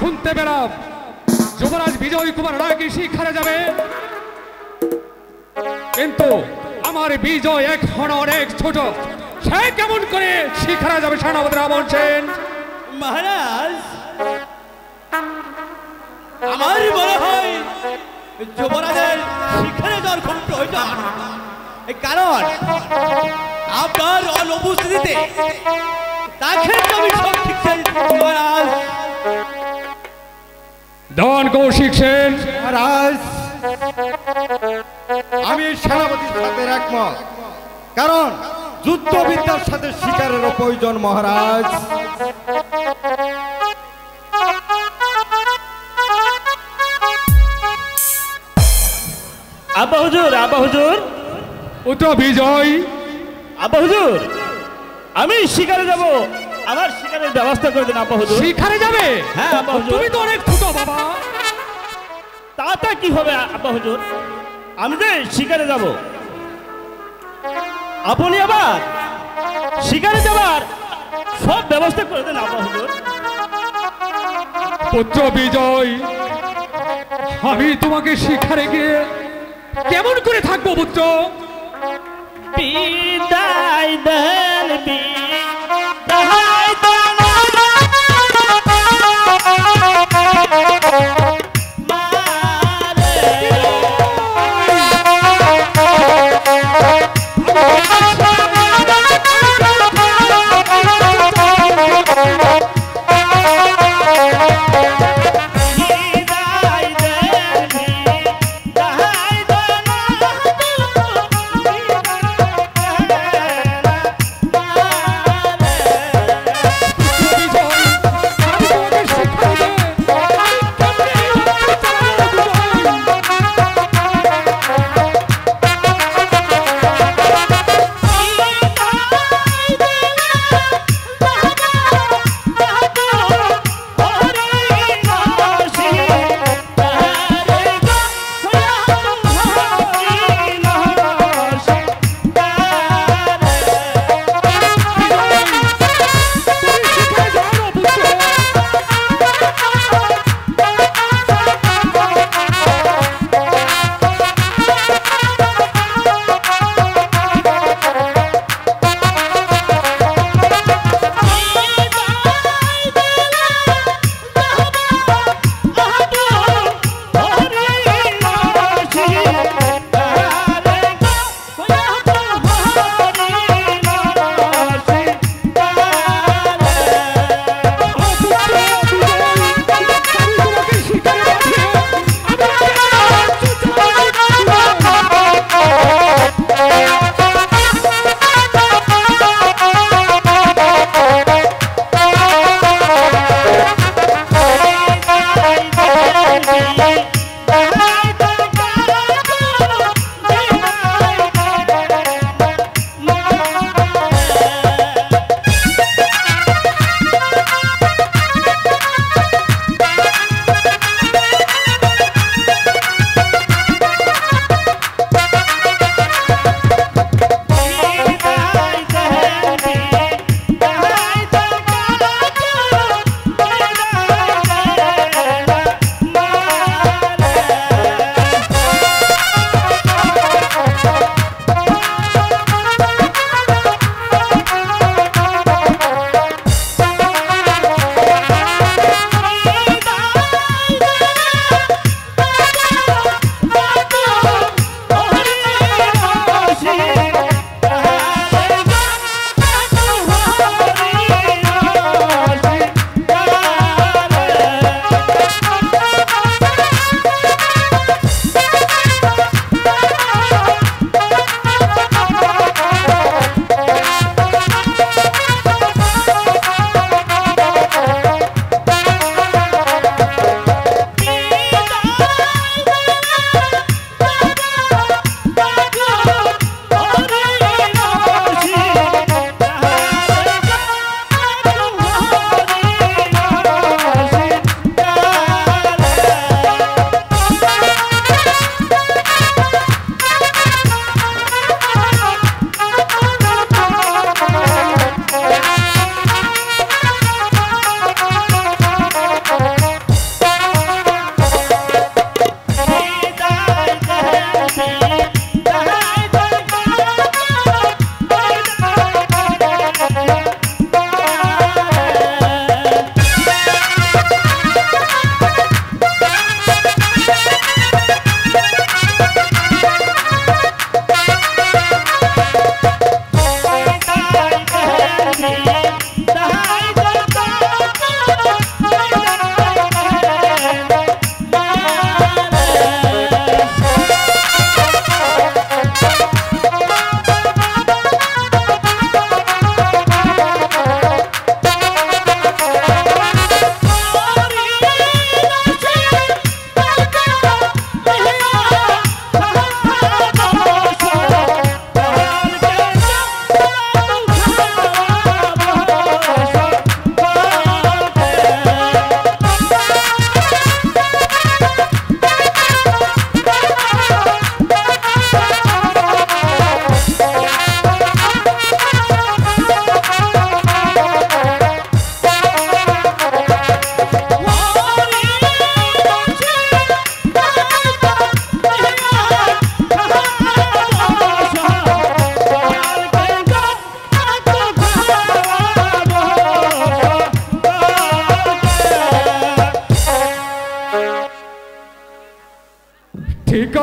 শুনতে পেলাম যুবরাজ বিজয় কুমার নাকি শিকারে যাবে, কিন্তু আমার বিজয় এখন অনেক ছোট, সে কেমন করে শিকারে যাবে সেনাপতি রাবণ সেন? মহারাজ, আমার মনে হয় যুবরাজের শিকারে যাওয়ার খুব প্রয়োজন, কারণ আপনার অনুপস্থিতিতে তাকে আমি সব শিখছেন। মহারাজ দেওয়ান কৌশিক সেন। মহারাজ, আমি সেনাপতির সাথে একমত, কারণ যুদ্ধবিদ্যার সাথে শিকারেরও প্রয়োজন। মহারাজ, আব্বা হুজুর, আব্বা হুজুর, পুত্র বিজয়, আব্বা হুজুর, আমি শিকারে যাব, আমার শিকারের ব্যবস্থা করে দেন আব্বা হুজুর। শিকারে যাবে? হ্যাঁ আব্বা হুজুর। তুমি তো অনেক ছোট বাবা। তাতে কি হবে আব্বা হুজুর, আমি যে শিকারে যাব, আপনি আবার শিকারে যাবার সব ব্যবস্থা করে দেন আব্বা হুজুর। পুত্র বিজয়, আমি তোমাকে শিকারে গিয়ে কেমন করে থাকবো পুত্র? বিদায় দেন, বিদায় দেন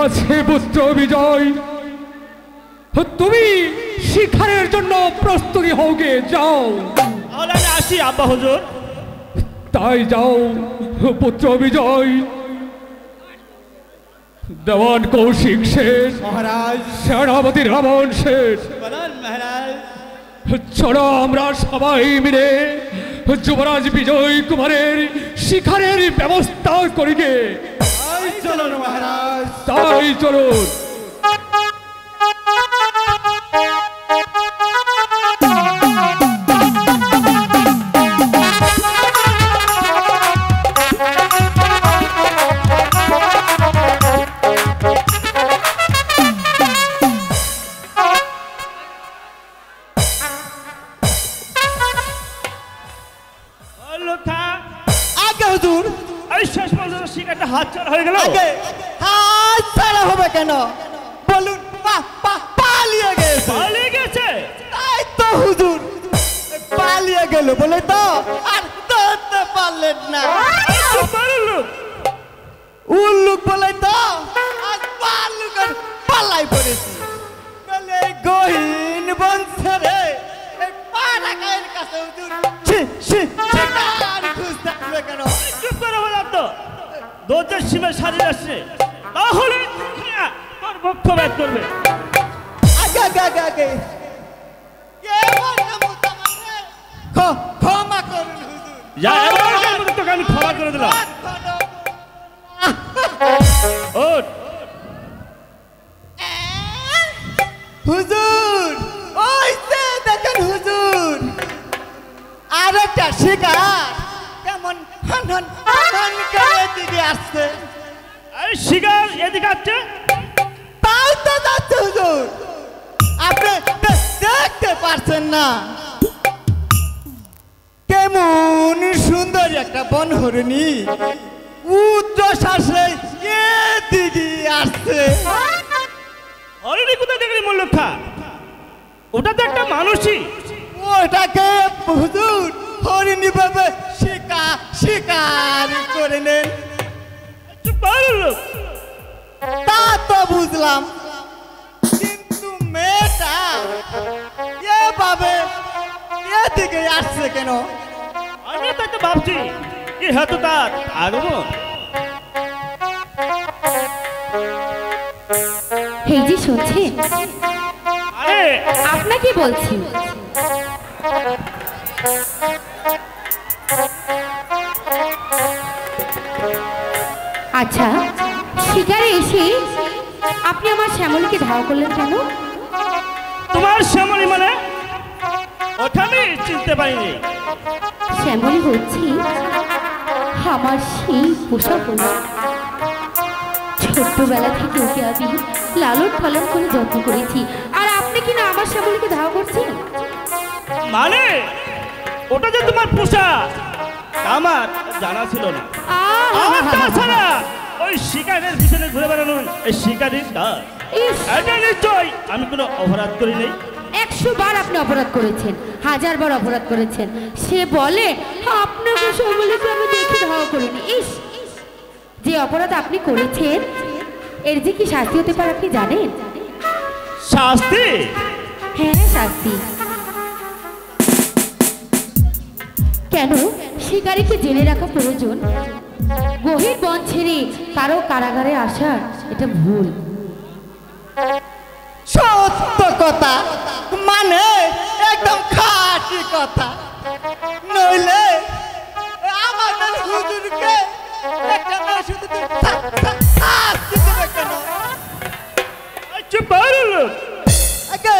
আছে পুত্র বিজয়, তুমি শিকারের জন্য প্রস্তুতি হওগে, যাও। তাহলে আমি আসি আব্বা হুজুর। তাই যাও পুত্র বিজয়। দেওয়ান কৌশিক শেষ, মহারাজ। সেনাপতি রাবণ শেষ, বলুন মহারাজ। চলো আমরা সবাই মিলে যুবরাজ বিজয় কুমারের শিকারের ব্যবস্থা করিগে। তাই চলুন মহারাজ। তাই চলুন। আগে হুজুর, এই শেষ পর্যন্ত শিকারটা হাত ছাড়া হয়ে গেল। আগে হাত ছাড়া হবে কেন বলুন? পালিয়ে গেছে। পালিয়ে গেছে? তাই তো হুজুর, পালিয়ে গেল বলে তো আর ধরতে পারলেন না। উল্লুক বলে তো আর পাল্লুকের পাল্লাই পড়েছি। বলে গহীন বংশরে এই পাড়াগাঁয়ের কাছে হুজুর শিকার খুঁজতে হবে কেন? চুপ করে বললাম তো, দরজার সীমা সারিয়ে আসছে, তাহলে তোর পক্ষ ব্যাগ করবে। আগে আগে আগে আগে ক্ষমা করুন হুজুর। যা এবারের মতো তোকে আমি ক্ষমা করে দিলাম। ওঠ। হুজুর ওই যে দেখেন হুজুর, আরেকটা শিকার কেমন হন হন হন করে দিকে আসছে। এই শিকার এদিকে আসছে। তাই তো যাচ্ছে হুজুর, আপনি দেখতে পারছেন না? কেমন সুন্দর একটা বনহরিণী উচ্চ শ্বাসে এদিকে আসছে। হরিণী কোথায় দেখলি মল্লক্ষা? ওটা তো একটা মানুষই। ওটাকে হুজুর হরিণী ভাবে শিকার করে নেন। চুপ কর লোক। তা তো বুঝলাম, কিন্তু মেয়েটা এভাবে এদিকে আসছে কেন? আমি তাই তো ভাবছি কি হয়তো তার আগমন। এই যে শুনছেন, আরে আপনাকে বলছি। আচ্ছা, শিকারে এসে আপনি আমার শ্যামলীকে ধাওয়া করলেন কেন? তোমার শ্যামলী মানে? ওটা আমি চিনতে পারিনি। শ্যামলী হচ্ছে আমার সেই পোষা পোলা। ছোট্টবেলা থেকে ওকে আমি লালন পালন করে যত্ন করেছি, আর আপনি কি না আমার শ্যামলীকে ধাওয়া করছেন? মানে ওটা যে তোমার পোষা আমার জানা ছিল না। আর তাছাড়া ওই শিকারের পিছনে ঘুরে বেড়ানো এই শিকারির কাজ। এটা নিশ্চয় আমি কোনো অপরাধ করি নাই। 100 বার আপনি অপরাধ করেছেন, 1000 বার অপরাধ করেছেন। সে বলে আপনাকে শ্যামলীকে আমি দেখে ধাওয়া করিনি। ইস, যে অপরাধ আপনি করেছেন এর যে কি শাস্তি হতে পারে আপনি জানেন? শাস্তি? হ্যাঁ, শাস্তি। কেন শিকারীকে জেনে রাখা প্রয়োজন? গহীন বন ছেড়ে কারো কারাগারে আসা এটা ভুল। সত্য কথা, মানে একদম খাঁটি কথা। নইলে আমাদের হুজুরকে একটা না শুধু শাস্তি দেবে কেন? চুপ কর লোক। আগে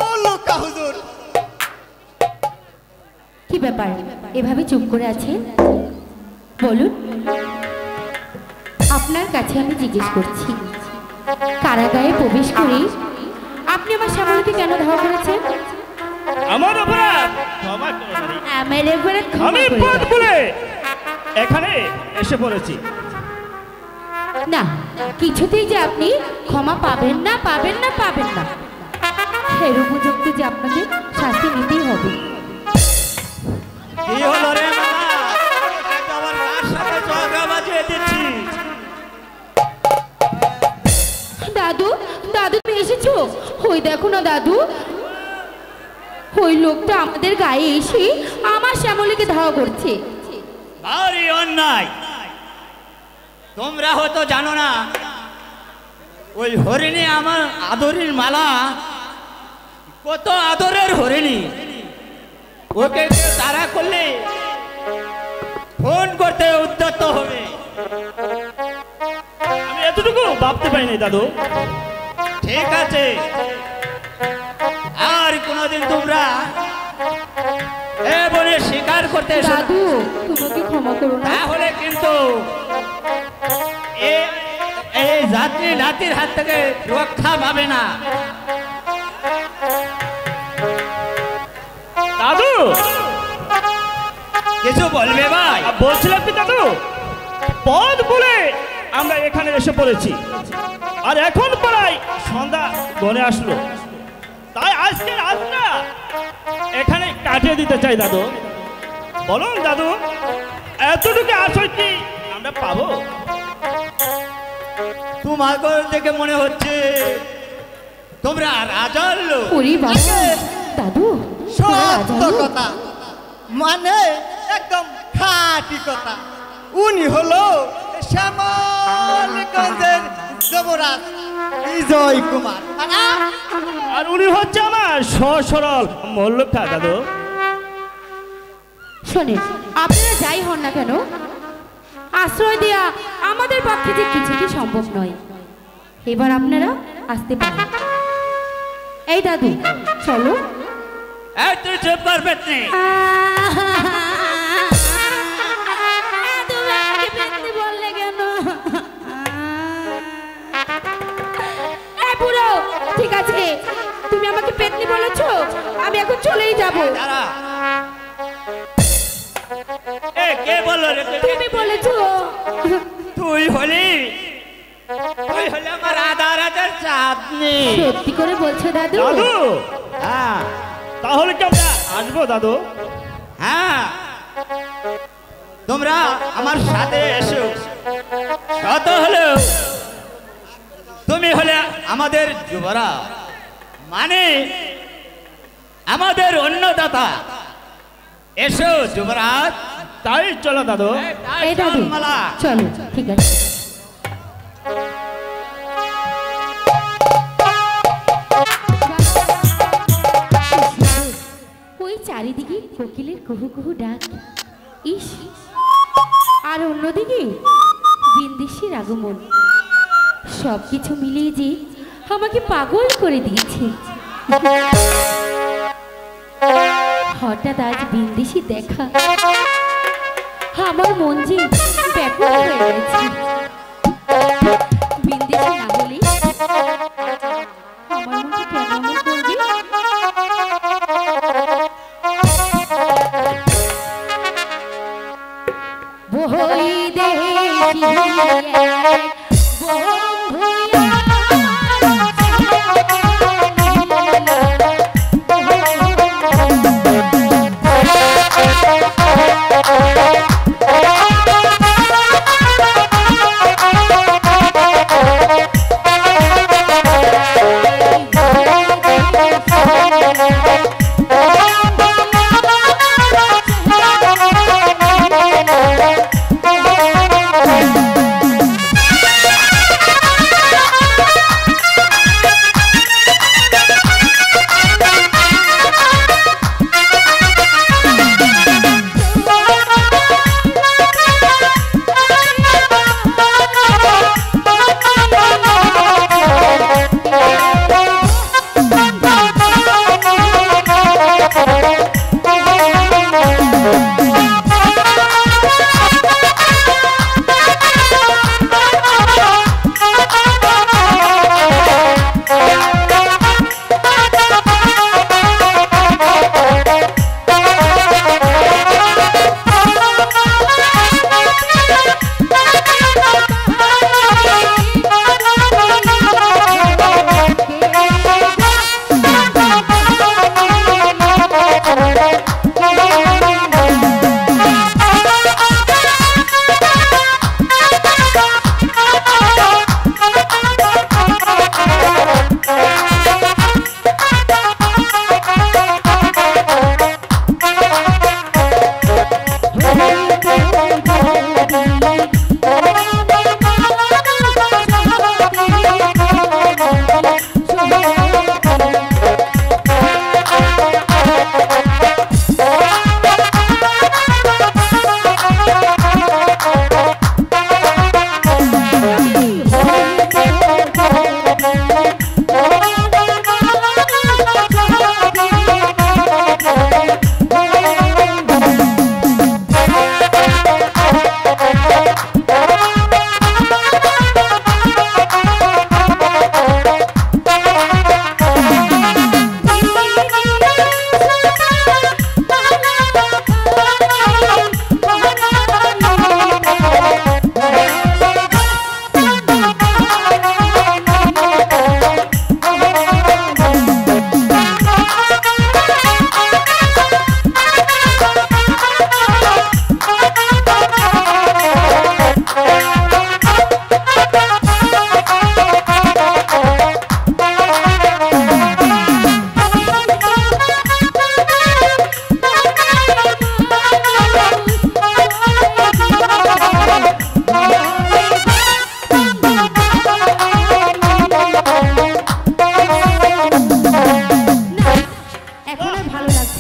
বলো কা হুজুর। কি ব্যাপার এভাবে চুপ করে আছেন? বলুন, আপনার কাছে আমি জিজ্ঞেস করছি, কারাগারে প্রবেশ করে আপনি আমার শ্যামলীকে কেন ধাওয়া করেছেন? আমার অপরাধ ক্ষমা করো নারী। আমার অপরাধ ক্ষমা আমি করে পথ দাও। ভুলে এখানে এসে পড়েছি। না, কিছুতেই যে আপনি ক্ষমা পাবেন না, পাবেন না, পাবেন না। এর উপযুক্ত যে আপনাকে শাস্তি নিতেই হবে। কি হলো রে মামা? আমার কার সাথে জগা বাজিয়ে দিচ্ছিস? দেখো না দাদু, ওই লোকটা আমাদের গায়ে এসে আমার শ্যামলীকে ধাওয়া করছে। ভারী অন্যায়। তোমরা হয়তো জানো না, ওই হরিণী আমার আদরের মালা, কত আদরের হরিণী। ওকে তারা করলে ফোন করতে উদ্যত হবে। আমি এতটুকু ভাবতে পারিনি দাদু। ঠিক আছে, আর কোনোদিন তোমরা এ বনে শিকার করতে এসো না। দাদু তোমাকে ক্ষমা করো না। তাহলে কিন্তু এই যাত্রী নাতির হাত থেকে রক্ষা পাবে না। দাদু কিছু বলবে ভাই? বলছিলাম কি দাদু, পথ বলে আমরা এখানে এসে পড়েছি, আর এখন প্রায় সন্ধ্যা ঘরে আসলো, তাই আজকে রাতটা এখানে কাটিয়ে দিতে চাই দাদু। বলুন দাদু, এতটুকু আশয় কি আমরা পাবো? তোমার দেখে মনে হচ্ছে তোমরা রাজার লোক। ওরে বাবা, দাদু সত্য কথা, মানে একদম খাঁটি কথা। উনি হলো শ্যামলগঞ্জের যুবরাজ বিজয় কুমার, আর উনি হচ্ছে আমার সরল মল্লখা দাদু। শোনেন, আপনারা যাই হন না কেন, আশ্রয় দেয়া আমাদের পক্ষে যে কিছুটি সম্ভব নয়। এবার আপনারা আসতে পারেন। এই দাদু চলো। এই তুই চুপ কর পেতনি। তুমি আমাকে পেতনি বললে কেন? এই বুড়ো, ঠিক আছে, তুমি আমাকে পেতনি বলেছো, আমি এখন চলেই যাবো। দাঁড়া, কে বললো রে? তুমি বলেছো। তুই হলি আমার আধা রাজার চাঁদনি। সত্যি করে বলছো দাদু? দাদু হ্যাঁ তাহলে কি আমরা আসবো দাদু? হ্যাঁ, তোমরা আমার সাথে এসো। কত হলো তুমি হলে আমাদের যুবরাজ, মানে আমাদের অন্নদাতা। এসো যুবরাজ। তাই চলো দাদু। এই দাদু মালা চলো, ঠিক আছে। ওই চারিদিকে কোকিলের কুহু কুহু ডাক, ইস, আর অন্যদিকে বিন্দেশির আগমন, সবকিছু মিলিয়ে যে আমাকে পাগল করে দিয়েছে। হঠাৎ আজ বিন্দেশি দেখা, আমার মন যে ব্যাকুল হয়ে গেছে। বিন্দেশি না হলে আমার মনটা কেন এমন করবে? বই দেশি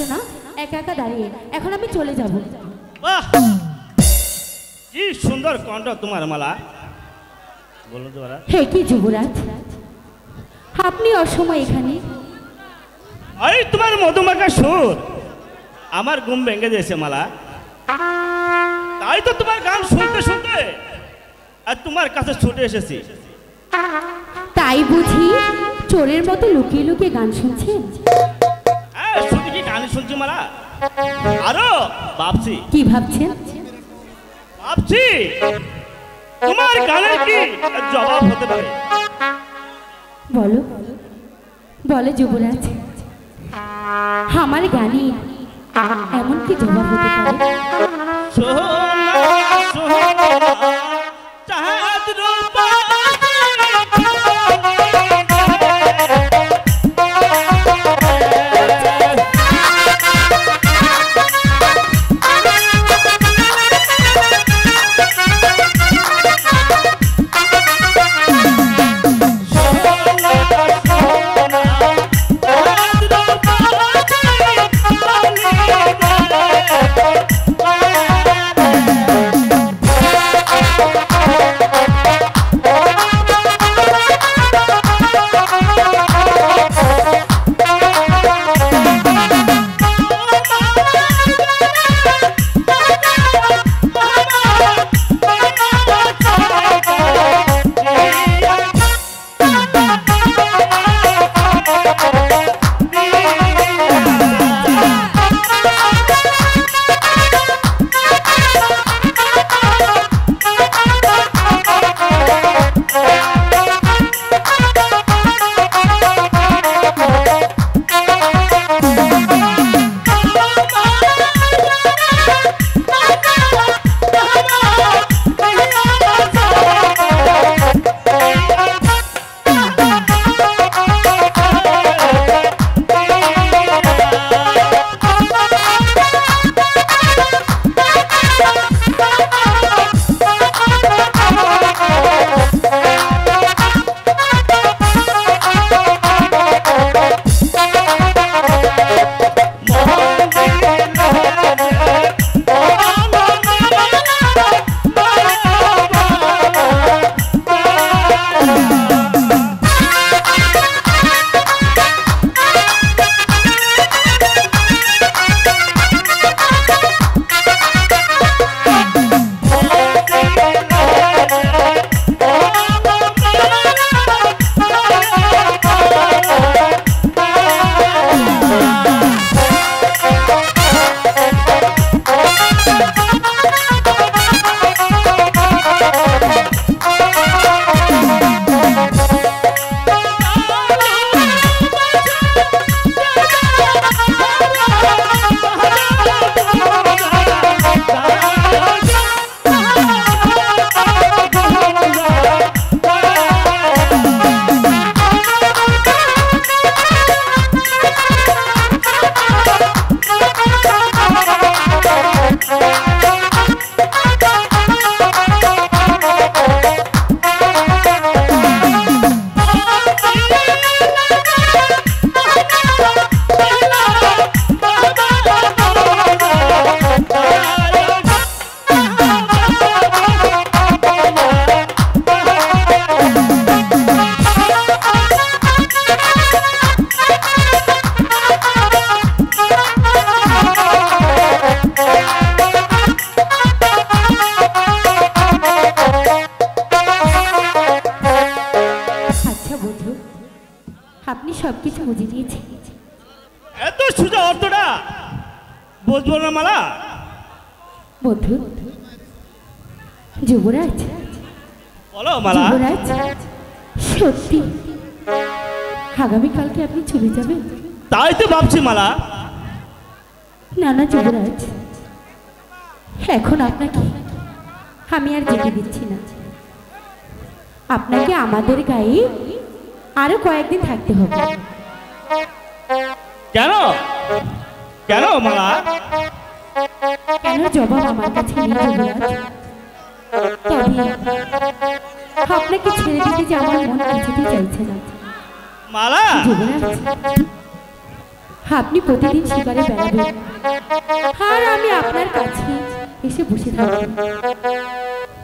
লাগছে না একা একা দাঁড়িয়ে, এখন আমি চলে যাব। বাহ, কি সুন্দর কণ্ঠ তোমার মালা। বলুন তো ওরা। হে কি যুবরাজ, আপনি অসময় এখানে? আরে তোমার মধুমাখা সুর আমার ঘুম ভেঙে দিয়েছে মালা। তাই তো তোমার গান শুনতে শুনতে আর তোমার কাছে ছুটে এসেছি। তাই বুঝি চোরের মতো লুকিয়ে লুকিয়ে গান শুনছেন? হ্যাঁ, শুধু কি গান শুনছি মালা, আরো ভাবছি। কি ভাবছেন? ভাবছি তোমার গানের কি জবাব হতে পারে। বলো বলো যুবরাজ, আমার গানে এমন কি জবাব হতে পারে? সোনা সোনা চাঁদ রূপা সবকিছু বুঝে নিয়েছি। এত সোজা অর্থটা বুঝবো না মালা? বন্ধু যুবরাজ, বলো মালা। যুবরাজ সত্যি আগামীকালকে আপনি চলে যাবেন? তাই তো ভাবছি মালা। না না যুবরাজ, এখন আপনাকে আমি আর যেতে দিচ্ছি না। আপনাকে আমাদের গায়ে আরো কয়েকদিন থাকতে হবে। কেন কেন মালা? কেন জবাব আমার কাছে নেই যুবরাজ। তবে আপনাকে ছেড়ে দিতে যে আমার মন বুঝতে চাইছে না মালা। যুবরাজ, আপনি প্রতিদিন শিকারে বেড়াবেন আর আমি আপনার কাছে এসে বসে থাকব।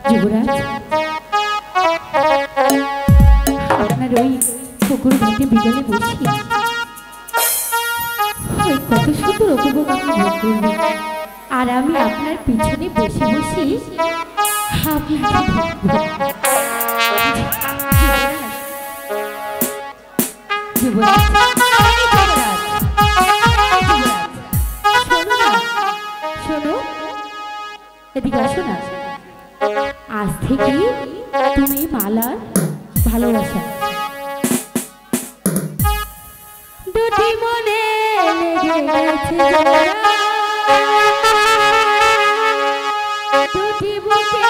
যুবরাজ, আপনার ওই পুকুর ঘাটে বিকেলে বসি ওই কত সুন্দর উপভোগ আপনি ভোগ করবেন, আর আমি আপনার পিছনে বসে বসে আপনাকে দেখব। যুবরাজ, শোনো, এদিকে আসো না। আজ থেকে তুমি মালার ভালোবাসা দুটি মনে লেগে গেছে, দুটি বুকে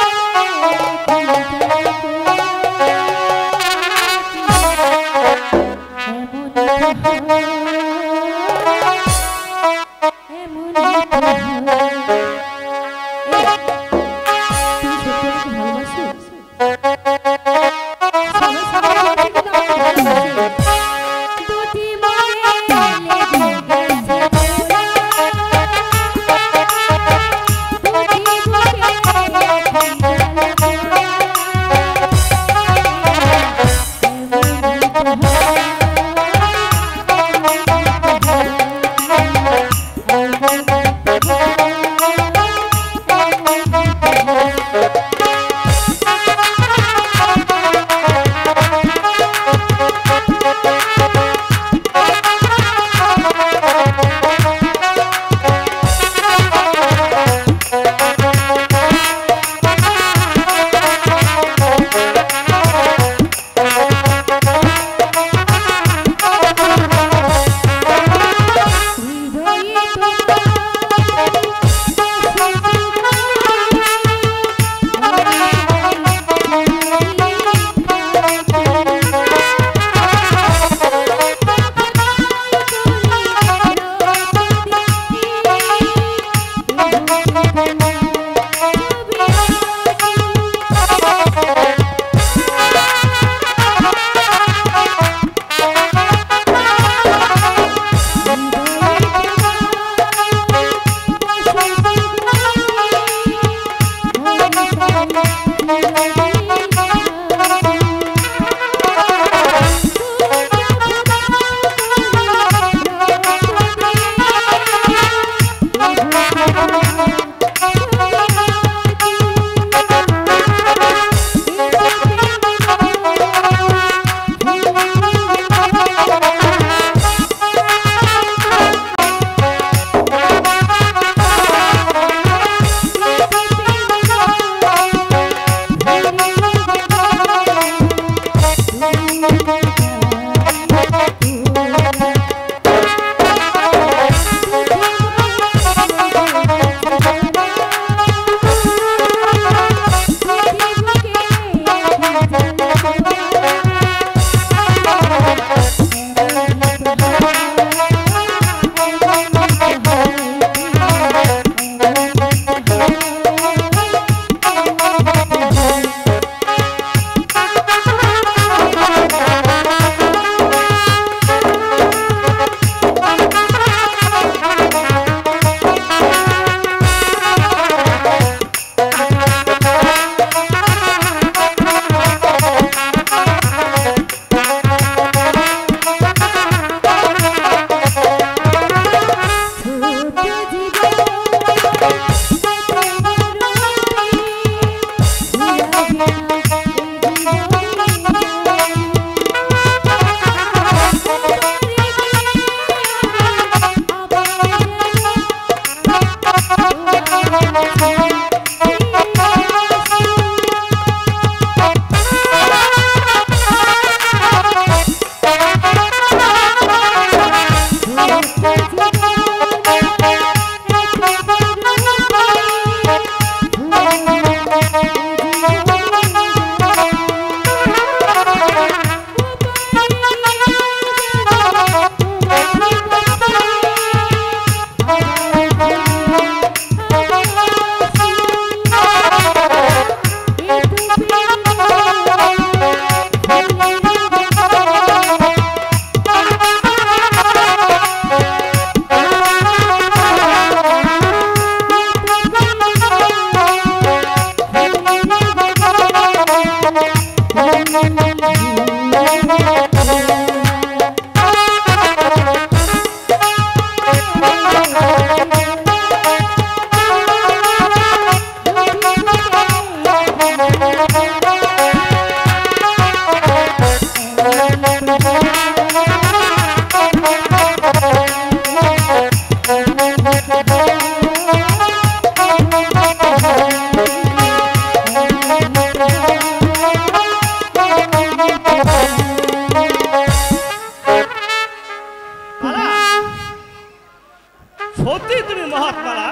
সত্যি তুমি মহাত্মারা।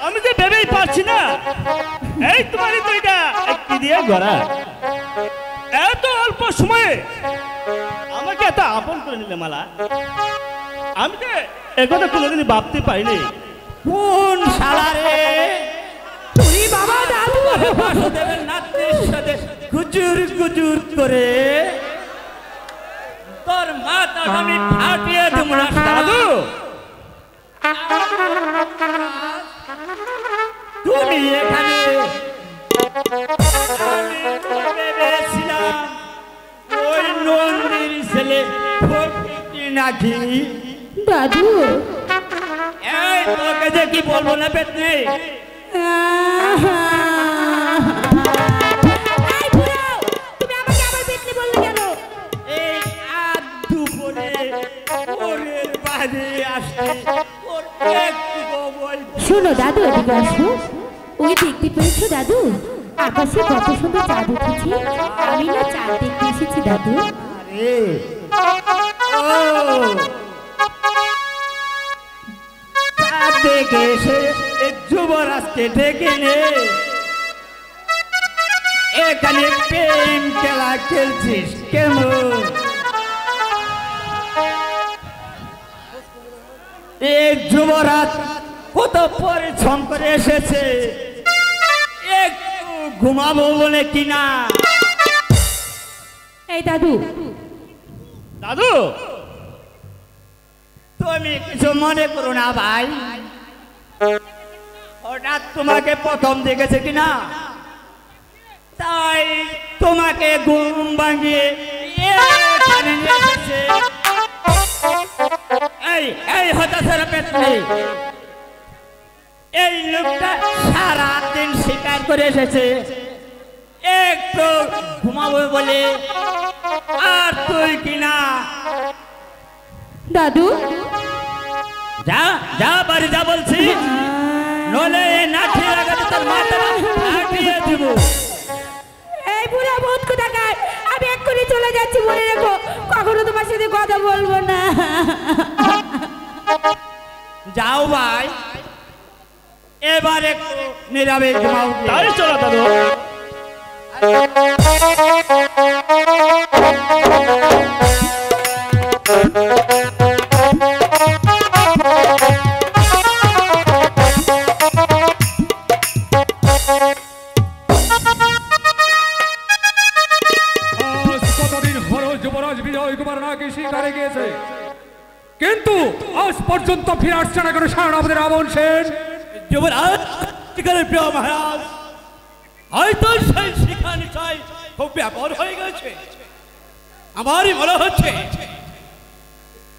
আমি যে ভেবেই পারছি না, এই তোমারই তো এটা একটি দিয়ে গড়া। এত অল্প সময়ে আমাকে এত আপন করে নিলে মালা, আমি তো একথা কোনোদিনই ভাবতে পারিনি। কোন শালারে তুই বাবা দাদু বাসুদেবের নাতনির সাথে গুজুর গুজুর করে তোর মাথা আমি ফাটিয়ে দেবো না দাদু, তুমি এখানে ভেবেছিলাম ওই নন্দীর ছেলে ফকিরটি নাকি। দাদু এই তোকে যে কি বলবো না পেতনি, তুমি আমাকে আবার পেতনি বললে কেন? এই আধ দুপুরে ওরের বাড়ি আসতে ওর একটু বলবো। শোনো দাদু, এদিকে আসো। ওই দেখতে পেয়েছো দাদু, আকাশে কত সুন্দর চাঁদ উঠেছে। আমি না চাঁদ দেখতে এসেছি দাদু। আরে ও চাঁদ দেখে এসে এই যুবরাজকে ডেকে নে, এখানে প্রেম খেলা খেলছিস কেমন? এই যুবরাজ কত পরিশ্রম করে এসেছে, একটু ঘুমাবো বলে কিনা। এই দাদু, দাদু তুমি কিছু মনে করো না ভাই, হঠাৎ তোমাকে প্রথম দেখেছে কিনা, তাই তোমাকে ঘুম ভাঙিয়ে এখানে নিয়ে এসেছে। এই হতাশার পেতনি, এই লোকটা সারাদিন শিকার করে এসেছে, একটু ঘুমাবো বলে, আর তুই কিনা দাদু যা যা বাড়ি যা বলছি, নলে নাঠি লাগাতে তোর মাথা ফাটিয়ে দিব। এই বুড়া ভূত কোথাকার, আমি এক্ষুনি চলে যাচ্ছি, মনে রেখো কখনো তোমার সাথে কথা বলবো না। যাও ভাই, এবার একটু নীরবে ঘুমাও। তাই চলো দাদু। কতদিন হলো যুবরাজ বিজয় কুমার নাকি শিকারে গিয়েছে, কিন্তু আজ পর্যন্ত ফিরে আসছে না কেন সেনাপতি রাবণ সেন? যুবরাজ শিকারের প্রিয় মহারাজ, হয়তো সেই শিকার নিশ্চয় খুব ব্যাপক হয়ে গেছে, আমারই মনে হচ্ছে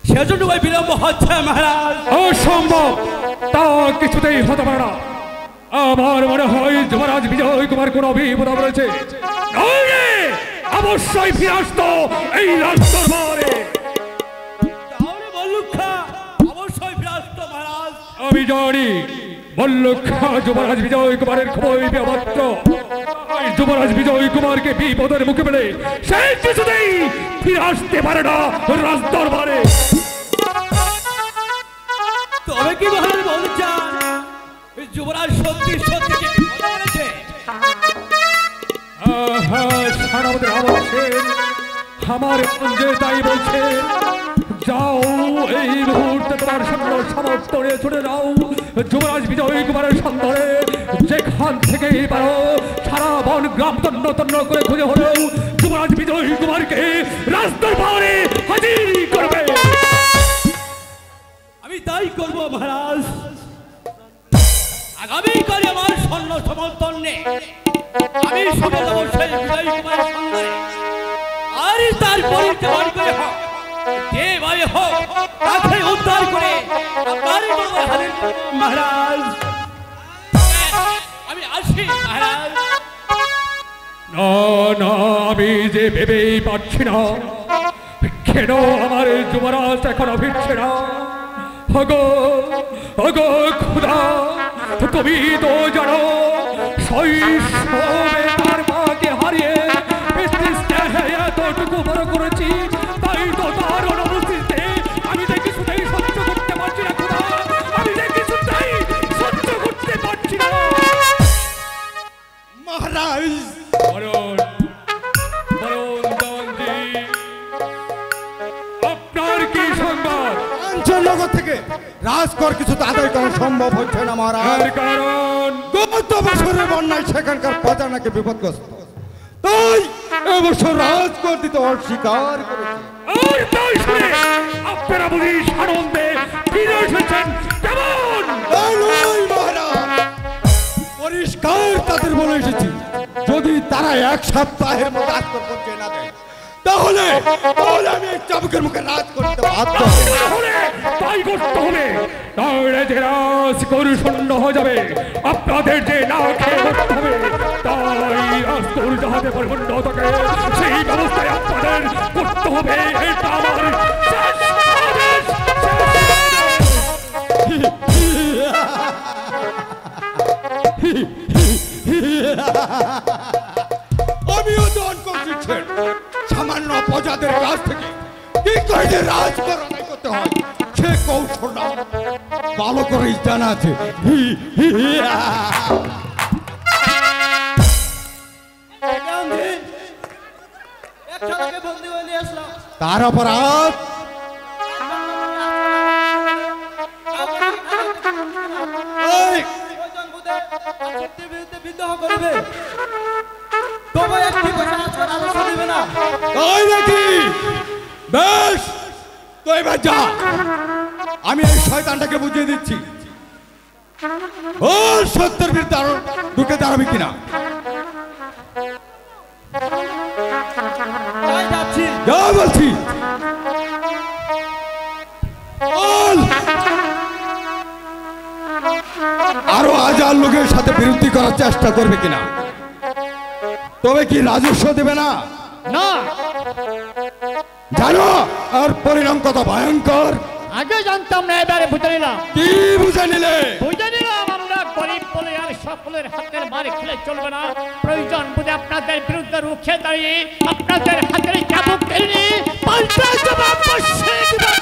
সেজন্য ওই বিলম্ব হচ্ছে মহারাজ। অসম্ভব, তা কিছুতেই হতে পারে না। আমার মনে হয় যুবরাজ বিজয় কুমার কোন বিপদ রয়েছে, নইলে অবশ্যই ফিরে আসতো এই রাজদরবারে। তাহলে মল্লুক্ষা অবশ্যই ফিরে আসতো মহারাজ। আমি জানি মল্লুক্ষা যুবরাজ বিজয় কুমারের খুবই ব্যবহার, যুবরাজ বিজয় কুমারকে বিপদের মুখে পেলে সে কিছুতেই ফিরে আসতে পারে না রাজদরবারে। তবে কি মহারাজ বলতে চান, যুবরাজ সত্যি সত্যি কি বিপদে পড়েছে? সেনাপতি রাবণ সেন আমার যে তাই বলছে, যাও এই মুহূর্তে তোমার সৈন্য সামর্থ্য নিয়ে ছুটে যাও যুবরাজ বিজয় কুমারের সন্ধানে, যেখান থেকেই পারো সারা বন গ্রাম তন্ন তন্ন করে খুঁজে হলেও যুবরাজ বিজয় কুমারকে রাজদরবারে হাজির করবে। আমি তাই করবো মহারাজ। আগামীকাল আমার সৈন্য সমর্থন নিয়ে আমি শুনে দেবো সেই বিজয় কুমারের সন্ধানে, আর তার পরিচয় করে হোক যে ভাই হোক তাকে উদ্ধার করে আপনার দরবারে হাজির করবো মহারাজ। আমি আসি মহারাজ। না না, আমি যে ভেবেই পাচ্ছি না কেন আমার যুবরাজ এখনো ফিরছে না। হগো হগো খুদা, তুমি তো জানো শৈশবে তার মাকে হারিয়ে এতটুকু বড় করেছি, তাই তো তার অনুপস্থিতিতে রাজকর কিছু তো আদায় করা সম্ভব হচ্ছে না মহারাজ। এর কারণ গত বছরের বন্যায় সেখানকার প্রজা নাকি বিপদগ্রস্ত, তাই এবছর রাজকর দিতে অস্বীকার করেছে। আর তাই শুনে আপনারা বুঝি আনন্দে ফিরে এসেছেন কেমন? নয় মহারাজ, পরিষ্কার তাদের বলে এসেছি, যদি তারা এক সপ্তাহের মধ্যে রাজকর পৌঁছে না দেয় তাহলে আমি এই চাবুকের মুখে রাজ করতে বাধ্য হব। তাহলে তাই করতে হবে, তাহলে যে রাজকর শূন্য হয়ে যাবে, আপনাদের যে না খেয়ে করতে হবে, তাই রাজকর যাহাতে পরিপূর্ণ থাকে সেই ব্যবস্থায় আপনাদের করতে হবে। এটা আমার শেষ আদেশ, আমিও তো করছি সামান্য প্রজাদের কাছ থেকে কি করে যে রাজকর আদায় করতে হয় সে কৌশলটা ভালো করেই জানা আছে। তার অপরাধ বিদ্রোহ করবে, তবে একটি রাজকর আদেশ দিবে না। তাই নাকি? বেশ, তো এবার যা, আমি এই শয়তানটাকে বুঝিয়ে দিচ্ছি ও সত্যের বিরুদ্ধে আরো ঢুকে দাঁড়াবি কিনা। যাচ্ছি, যা বলছি। বল। আরো 1000 লোকের সাথে বিরোধী করার চেষ্টা করবে কিনা? তবে কি রাজস্ব দেবে না? না, জানো আর পরিণাম কত ভয়ঙ্কর? আগে জানতাম না, এবারে বুঝে নিলাম। কি বুঝে নিলে? বুঝে নিলাম আমরা গরিব বলে আর সকলের হাতের মারে খেলে চলবে না। প্রয়োজন বুঝে আপনাদের বিরুদ্ধে রুখে দাঁড়িয়ে আপনাদের হাতের চাবুক কেড়ে নিয়ে পাল্টা জবাব বসিয়ে দিবেন।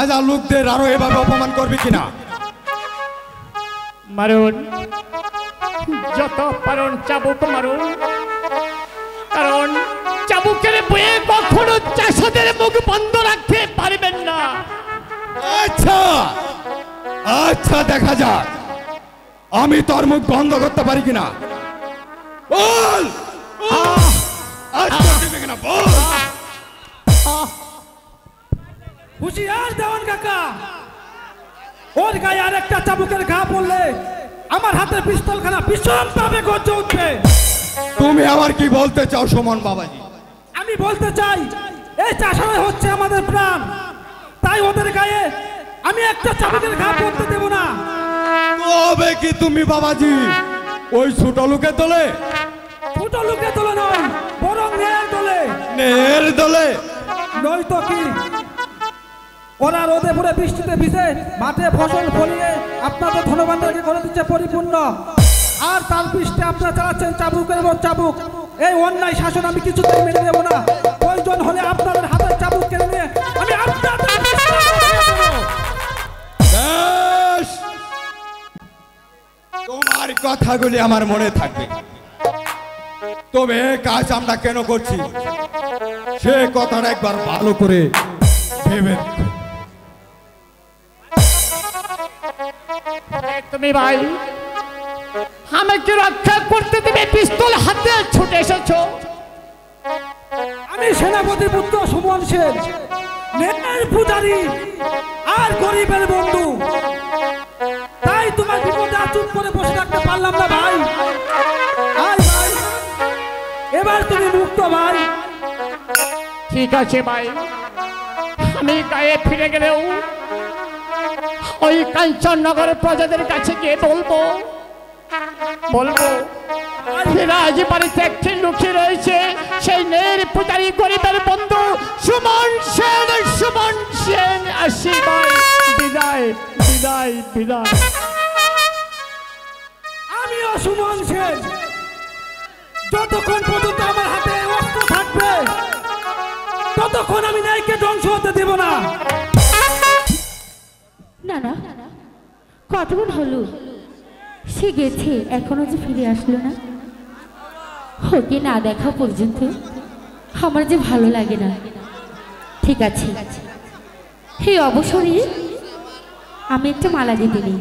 আজ আর লোকদের আরো এভাবে অপমান করবি কিনা? মারুন, যত পারুন চাবুক মারুন, কারণ চাবুকের বয়ে কখনো চাষাদের মুখ বন্ধ রাখতে পারবেন না। আচ্ছা আচ্ছা, দেখা যাক আমি তোর মুখ বন্ধ করতে পারি কিনা। বল আচ্ছা, দিবি কিনা বল। হুশিয়ার দেওয়ান কাকা, ওর গায়ে আরেকটা চাবুকের ঘা পড়লে আমার হাতে পিস্তলখানা ভীষণ ভাবে গর্জে উঠবে। তুমি আবার কি বলতে চাও সুমন বাবাজি? আমি বলতে চাই এই চাষারাই হচ্ছে আমাদের প্রাণ, তাই ওদের গায়ে আমি একটা চাবুকের ঘা পড়তে দেব না। তবে কি তুমি বাবাজি ওই ছোট লোকের দলে? ছোট লোকের দলে নয়, বরং ন্যায়ের দলে। নের দলে? নয়তো কি? ওরা রোদে পড়ে বৃষ্টিতে ভিজে মাঠে ফসল ফলিয়ে আপনাদের ধনভাণ্ডারকে করে দিচ্ছে পরিপূর্ণ, আর তার পৃষ্ঠে আপনারা চালাচ্ছেন চাবুকের উপর চাবুক। এই অন্যায় শাসন আমি কিছুতেই মেনে নেব না। প্রয়োজন হলে আপনাদের হাতের চাবুক কেড়ে নিয়ে আমি আপনাদের বেশ, তোমার কথাগুলি আমার মনে থাকবে, তবে কাজ আমরা কেন করছি সে কথাটা একবার ভালো করে ভেবে দেখো। তুমি ভাই আমাকে রক্ষা করতে তুমি পিস্তল হাতে ছুটে এসেছো। আমি সেনাপতি পুত্র সুমন সেন, ন্যায়ের পূজারী আর গরিবের বন্ধু, তাই তোমার বিপদে চুপ করে বসে থাকতে পারলাম না ভাই। আয় ভাই, এবার তুমি মুক্ত ভাই। ঠিক আছে ভাই, আমি গায়ে ফিরে গেলেও ওই কাঞ্চননগরের প্রজাদের কাছে গিয়ে বলবো আজ বাড়িতে একটি লুকিয়ে রয়েছে, সেই নের পূজারী গরিবের বন্ধু সুমন সেন। সুমন সেন, আসি ভাই, বিদায় বিদায় বিদায়। আমিও সুমন সেন, যতক্ষণ পর্যন্ত আমার হাতে অস্ত্র থাকবে ততক্ষণ আমি ন্যায়কে ধ্বংস হতে দেব না। না না, কতক্ষণ হলো সে গেছে, এখনো যে ফিরে আসলো না। ওকে না দেখা পর্যন্ত আমার যে ভালো লাগে না। ঠিক আছে, এই অবসরে আমি একটা মালা দিতে নেই।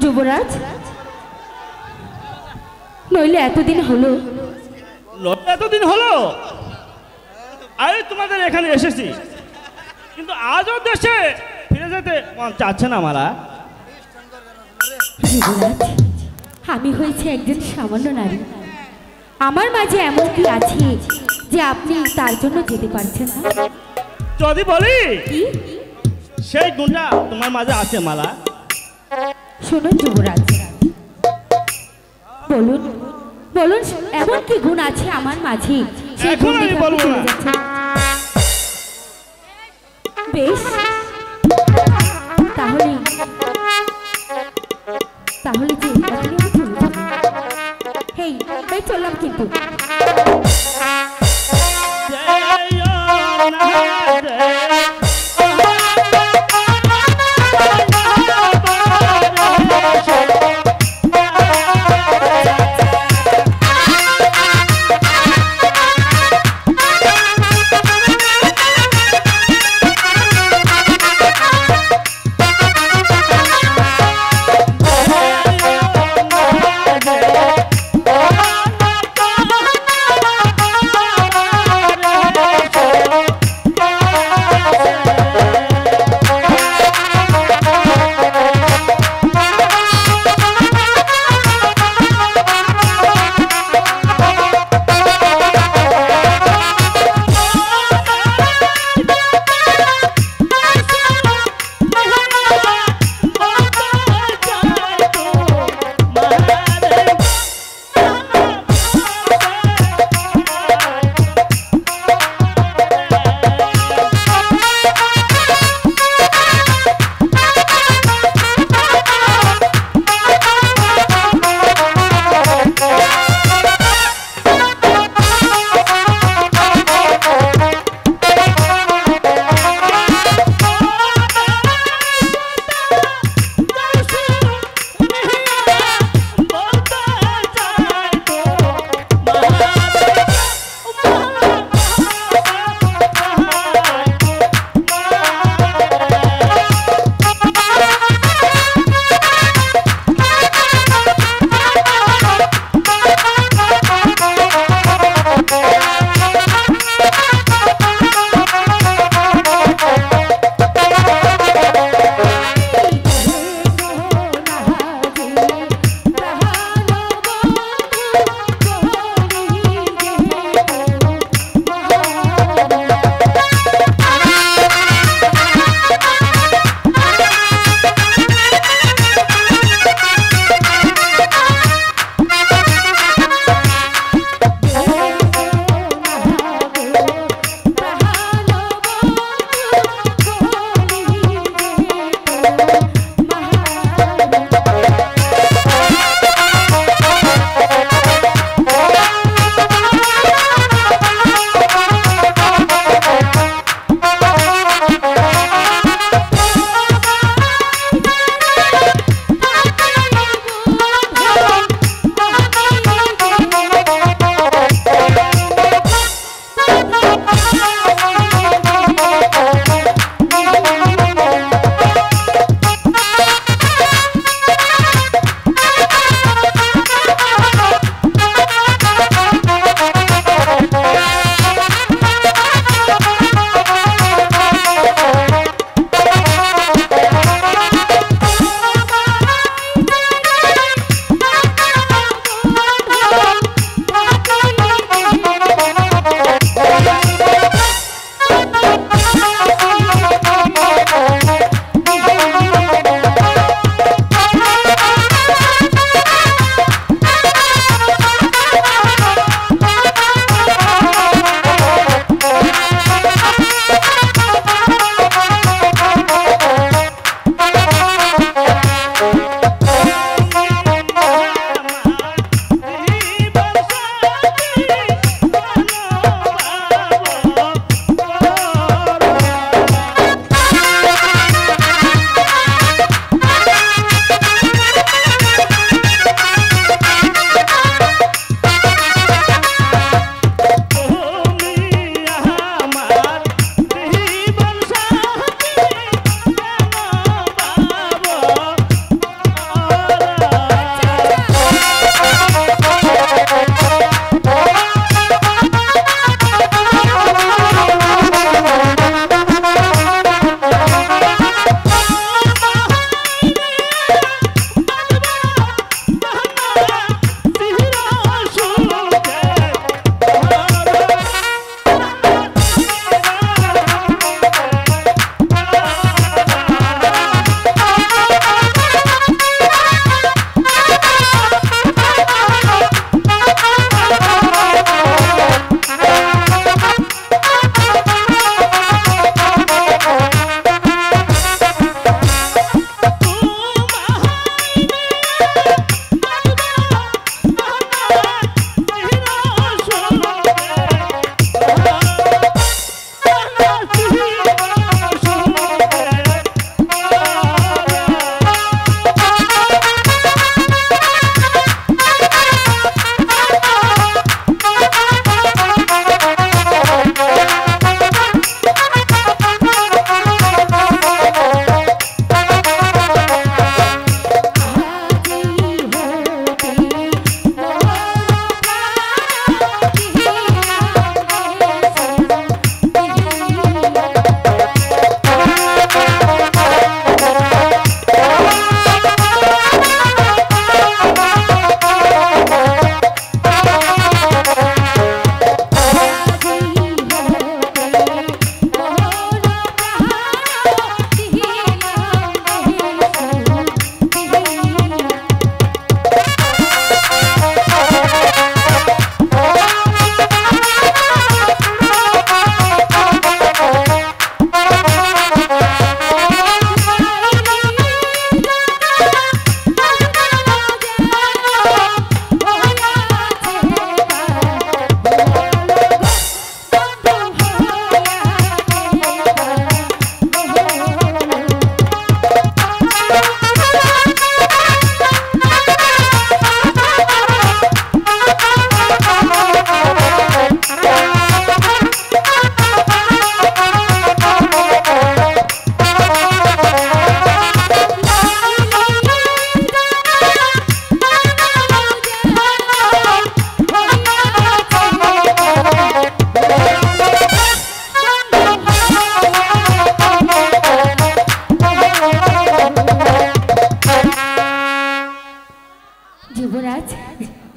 যুবরাজ, নইলে এতদিন হলো আমি তোমাদের এখানে এসেছি, কিন্তু আজও দেশে ফিরে যেতে মন চাচ্ছে না মালা। যুবরাজ, আমি হয়েছে একজন সামান্য নারী। আমার মাঝে এমন কি আছে যে আপনি তার জন্য যেতে পারছেন না? যদি বলি কি সেই গুণটা তোমার মাঝে আছে মালা? শুনুন যুবরাজ, বলুন বলুন, এমন কি গুণ আছে আমার মাঝে সেই এখন গুণ আমি দেখে আপনি বলবো চলে না। যাচ্ছেন? বেশ, তাহলে তাহলে যে এখনই আমি চলে যাব। হেই, এই চললাম কিন্তু।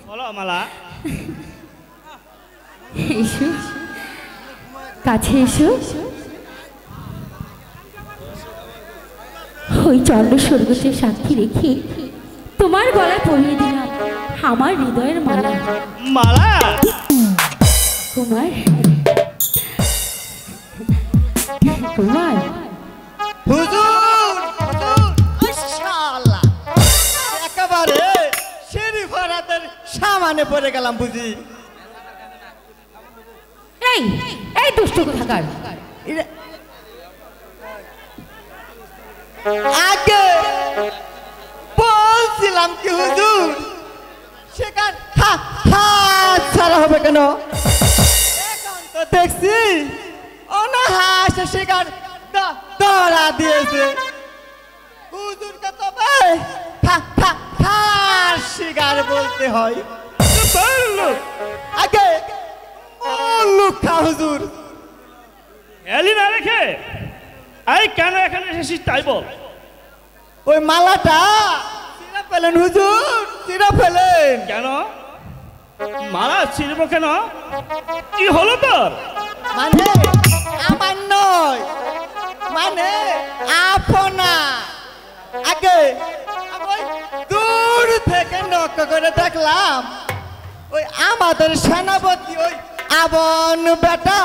বলো মালা। এসো, কাছে এসো। ওই চন্দ্র স্বর্গকে সাক্ষী রেখে তোমার গলায় পরিয়ে দিলাম আমার হৃদয়ের মালা। মালা কুমার, কুমার, হুজুর মাশাআল্লাহ, একেবারে সিঁড়ি ফরাতের সামনে পড়ে গেলাম বুঝি। এই এই দুষ্ট কোথাকার, আগে বলছিলাম কি হুজুর, সেখান হাত ছাড়া হবে কেন? এখন তো দেখছি অনাহাস সেখান ধরা দিয়েছে। হুজুরকে তবে শিকার বলতে হয়। আগে লুক্ষা হুজুর, এলি না রেখে এই কেন এখানে এসেছিস তাই বল। ওই মালাটা চিরা ফেলেন হুজুর, চিরা ফেলেন। কেন মালা ছিড়ব কেন? কি হলো তোর? মানে আমার নয়, মানে আপনা। আগে আমি দূর থেকে লক্ষ্য করে দেখলাম ওই আমাদের সেনাপতি ওই আবন বেটা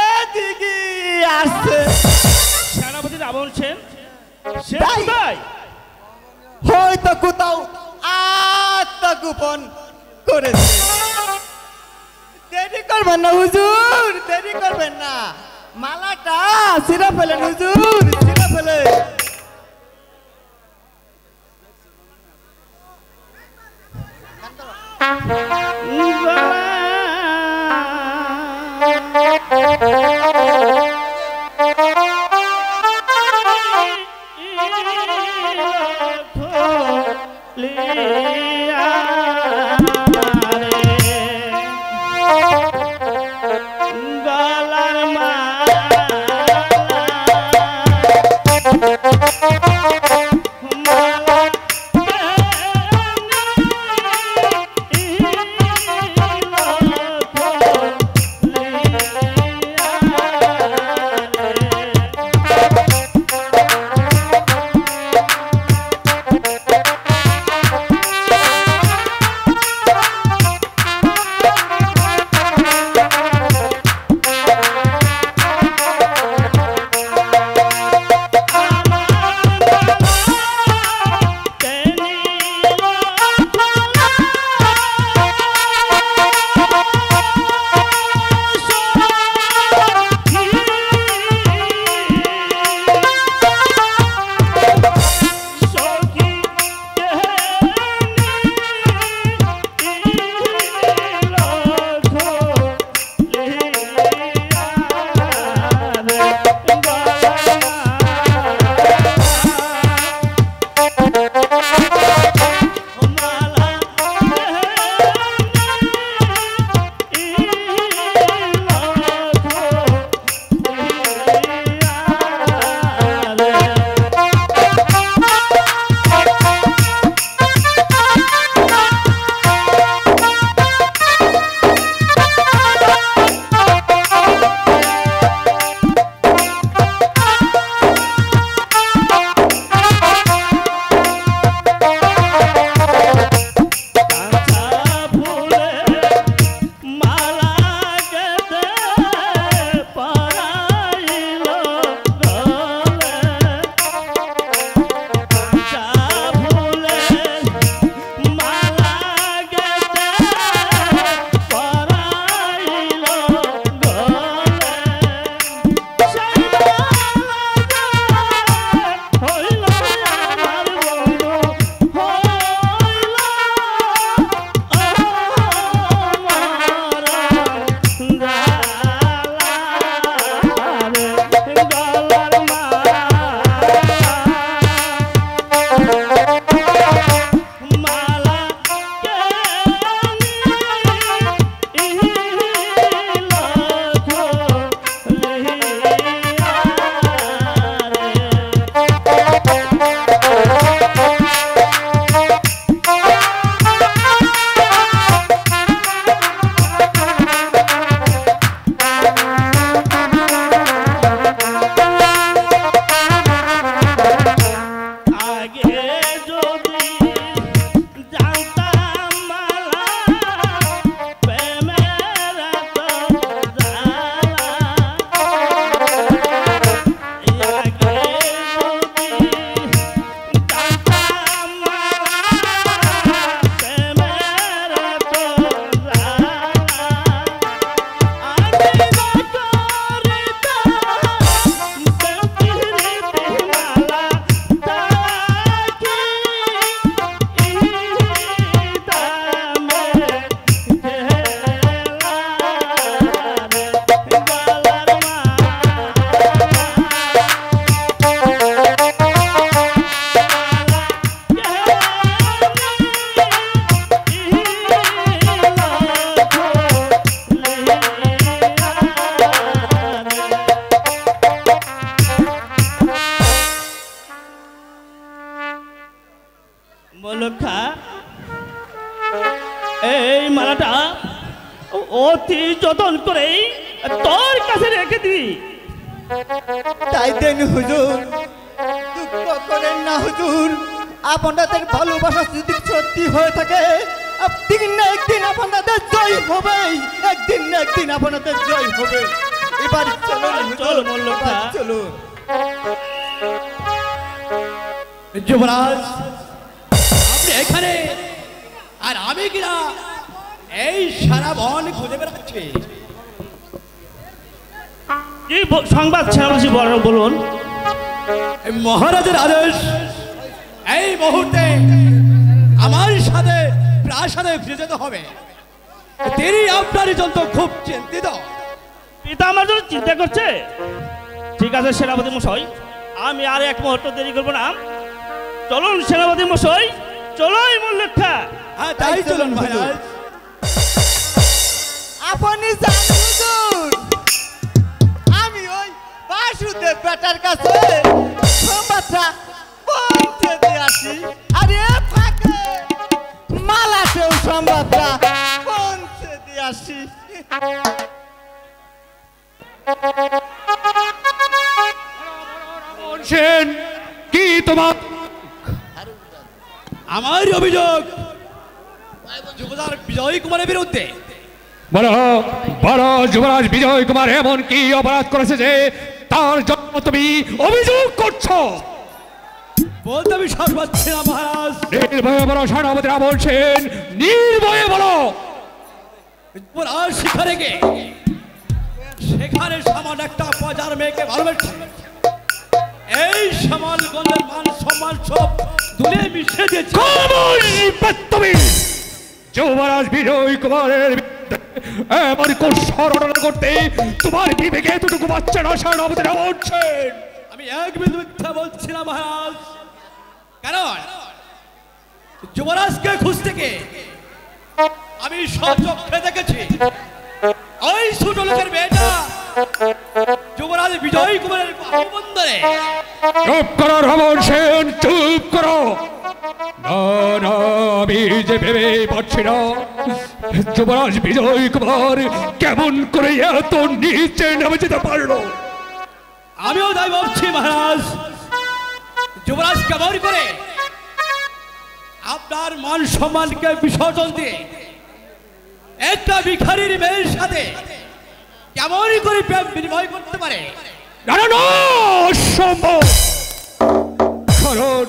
এদিকে আসছে। সেনাপতি রাবণ সেন সে তাই? কোথায়? হয়তো কোথাও আত্মগোপন করেছে। দেরি করবেন না হুজুর, দেরি করবেন না। মালাটা ছিঁড়ে ফেলেন হুজুর, ছিঁড়ে ফেলেন। গলার মালা এই মালাটা অতি যতন করে তোর কাছে রেখে দিবি। তাই দেন হুজুর, দুঃখ করেন না হুজুর। আপনাদের ভালোবাসা যদি সত্যি হয়ে থাকে, একদিন না একদিন আপনাদের জয় হবে, একদিন না একদিন আপনাদের জয় হবে। এবার চলুন চল মল্লকা, চলুন। যুবরাজ, আপনি এখানে আর আমি কিনা এই সারা বন খুঁজে বেড়াচ্ছি। কি সংবাদ সেনাবাসী বলুন। মহারাজের আদেশ এই মুহূর্তে আমার সাথে প্রাসাদে ফিরে যেতে হবে। তিনি আপনারই জন্য খুব চিন্তিত। পিতা আমার জন্য চিন্তা করছে। ঠিক আছে সেনাপতি মশাই, আমি আর এক মুহূর্ত দেরি করবো না। চলুন সেনাপতি মশাই, চলোই মল্লেখা। হ্যাঁ তাই চলুন মহারাজ। আপনি জান হুজুর, আমি ওই বাসুদেব বেটার কাছে সংবাদটা পৌঁছে দিয়ে আসি। আরে ফাঁকে মালাতেও সংবাদটা পৌঁছে দিয়ে আসি। সেন, কি তোমার? আমার অভিযোগ যুবরাজ বিজয় কুমারের বিরুদ্ধে। বলো বলো, যুবরাজ বিজয় কুমার এমন কি অপরাধ করেছে যে তার জন্য তুমি অভিযোগ করছো? বলতে আমি সাহস পাচ্ছি না মহারাজ। নির্ভয়ে বলো সেনাপতিরা বলছেন, নির্ভয়ে বলো। যুবরাজ শিকারে গে সেখানে সামান্য একটা বাজার মেয়েকে ভালোবেসে এই সামালগঞ্জের মান সম্মান সব দুলে মিশে দিয়েছে। যুবরাজ বিজয় কুমারের এমন কুৎসরণনা করতে তোমার বিবেকে এতটুকু বাচ্চা না? সেনাপতিরা বলছেন। আমি এক বিন্দু মিথ্যা বলছি না মহারাজ। কারণ যুবরাজকে খুঁজতে গিয়ে আমি সব চোখে দেখেছি ওই ছোট লোকের মেয়েটা যুবরাজ বিজয় কুমারের বন্দরে। চুপ করো রমন সেন, চুপ করো। না না, আমি যে ভেবে পাচ্ছি না যুবরাজ বিজয় কুমার কেমন করে এত নিচে নেমে যেতে পারলো। আমিও তাই ভাবছি মহারাজ। যুবরাজ কেমন করে আপনার মান সম্মানকে বিসর্জন দিয়ে একটা ভিখারির মেয়ের সাথে কেমন করে প্রেম বিনিময় করতে পারে? না না না, অসম্ভব। কারণ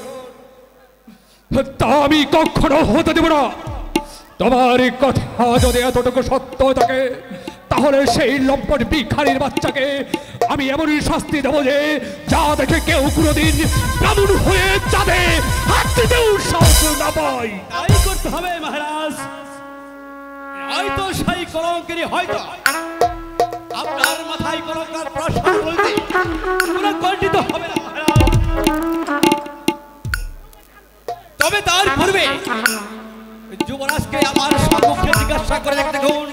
তা আমি কখনো হতে দেব না। তোমার কথা যদি এতটুকু সত্য থাকে, তাহলে সেই লম্পট ভিখারির বাচ্চাকে আমি এমনই শাস্তি দেবো যে যা দেখে কেউ কোনোদিন ব্রাহ্মণ হয়ে যাবে হাত দিতেও সাহস না পায়। তাই করতে হবে মহারাজ। হয়তো সেই কলঙ্কেরই হয়তো আপনার মাথায় কলঙ্কার প্রশ্ন বলতে কোনো গণ্ডিত হবে না মহারাজ। তবে তার পূর্বে যুবরাজকে আমার সম্মুখে জিজ্ঞাসা করে দেখুন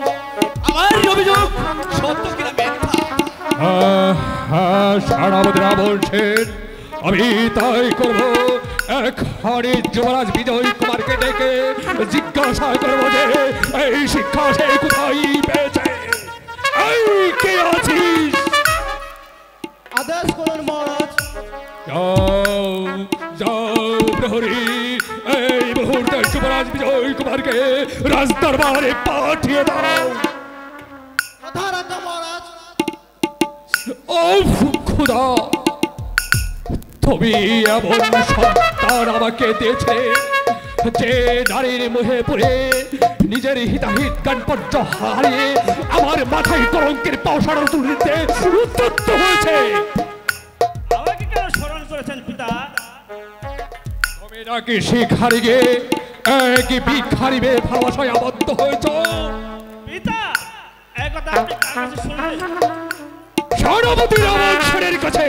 আমার অভিযোগ সত্য কিনা মিথ্যা। সেনাপতিরা বলছেন, আমি তাই করবো। এখানে যুবরাজ বিজয় কুমারকে ডেকে জিজ্ঞাসা করবো যে এই শিক্ষা সে কোথায় পেয়েছে। এই কে আছিস? আদেশ করুন মহারাজ। যাও যাও প্রহরী, এই মুহূর্তে যুবরাজ বিজয় কুমারকে রাজদরবারে পাঠিয়ে দাও। মহারাজ। ও খুদা, তুমি এমন সন্তান আমাকে দিয়েছে যে নারীর মুহে পড়ে নিজের হিতাহিত জ্ঞানপর্য হারিয়ে আমার মাথায় কলঙ্কের পাওসার তুলিতে উদ্যত হয়েছে। আমাকে কেন স্মরণ করেছেন পিতা? তুমি নাকি শিখারি গে এক ভিখারি মেয়ে ভালোবাসায় আবদ্ধ হয়েছ। পিতা, এই কথা আপনি কার কাছে শুনলেন? সেনাপতি রামচন্দ্রের কাছে।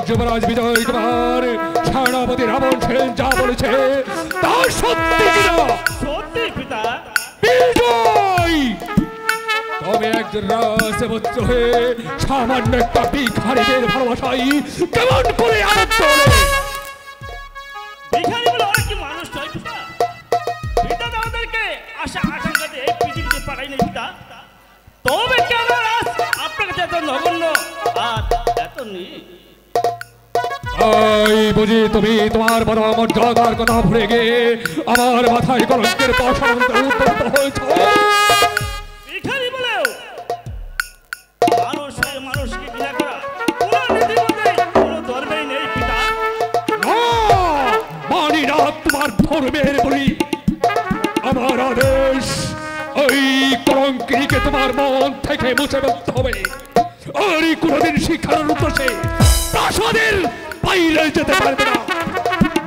যুবরাজ বিজয় কুমার সেনাপতি রামচন্দ্র যা বলেছে তা সত্যি কিনা? সত্যি পিতা। বিজয়, তবে একজন রাজপুত্র হয়ে সামান্য একটা ভিখারিদের ভালোবাসায় কেমন করে আবদ্ধ হলে? ভিখারি বলে ওরা কি মানুষ নয় পিতা? যে এত নগণ্য আর এত নিজ। তাই বুঝি তুমি তোমার বড় মর্যাদার কথা ভুলে গিয়ে আমার মাথায় কলঙ্কের পাশান উত্তপ্ত হয়েছ। ভিখারি বলেও মানুষ হয়ে মানুষকে ঘৃণা করা কোনো নীতিমতেই কোনো ধর্মেই নেই পিতা। মানি না তোমার ধর্মের বলি। আমার আদেশ ওই কলঙ্কিকে তোমার মন থেকে মুছে ফেলতে হবে। আর কোনদিন শিক্ষার উদ্দেশ্যে প্রাসাদের বাইরে যেতে পারবে না।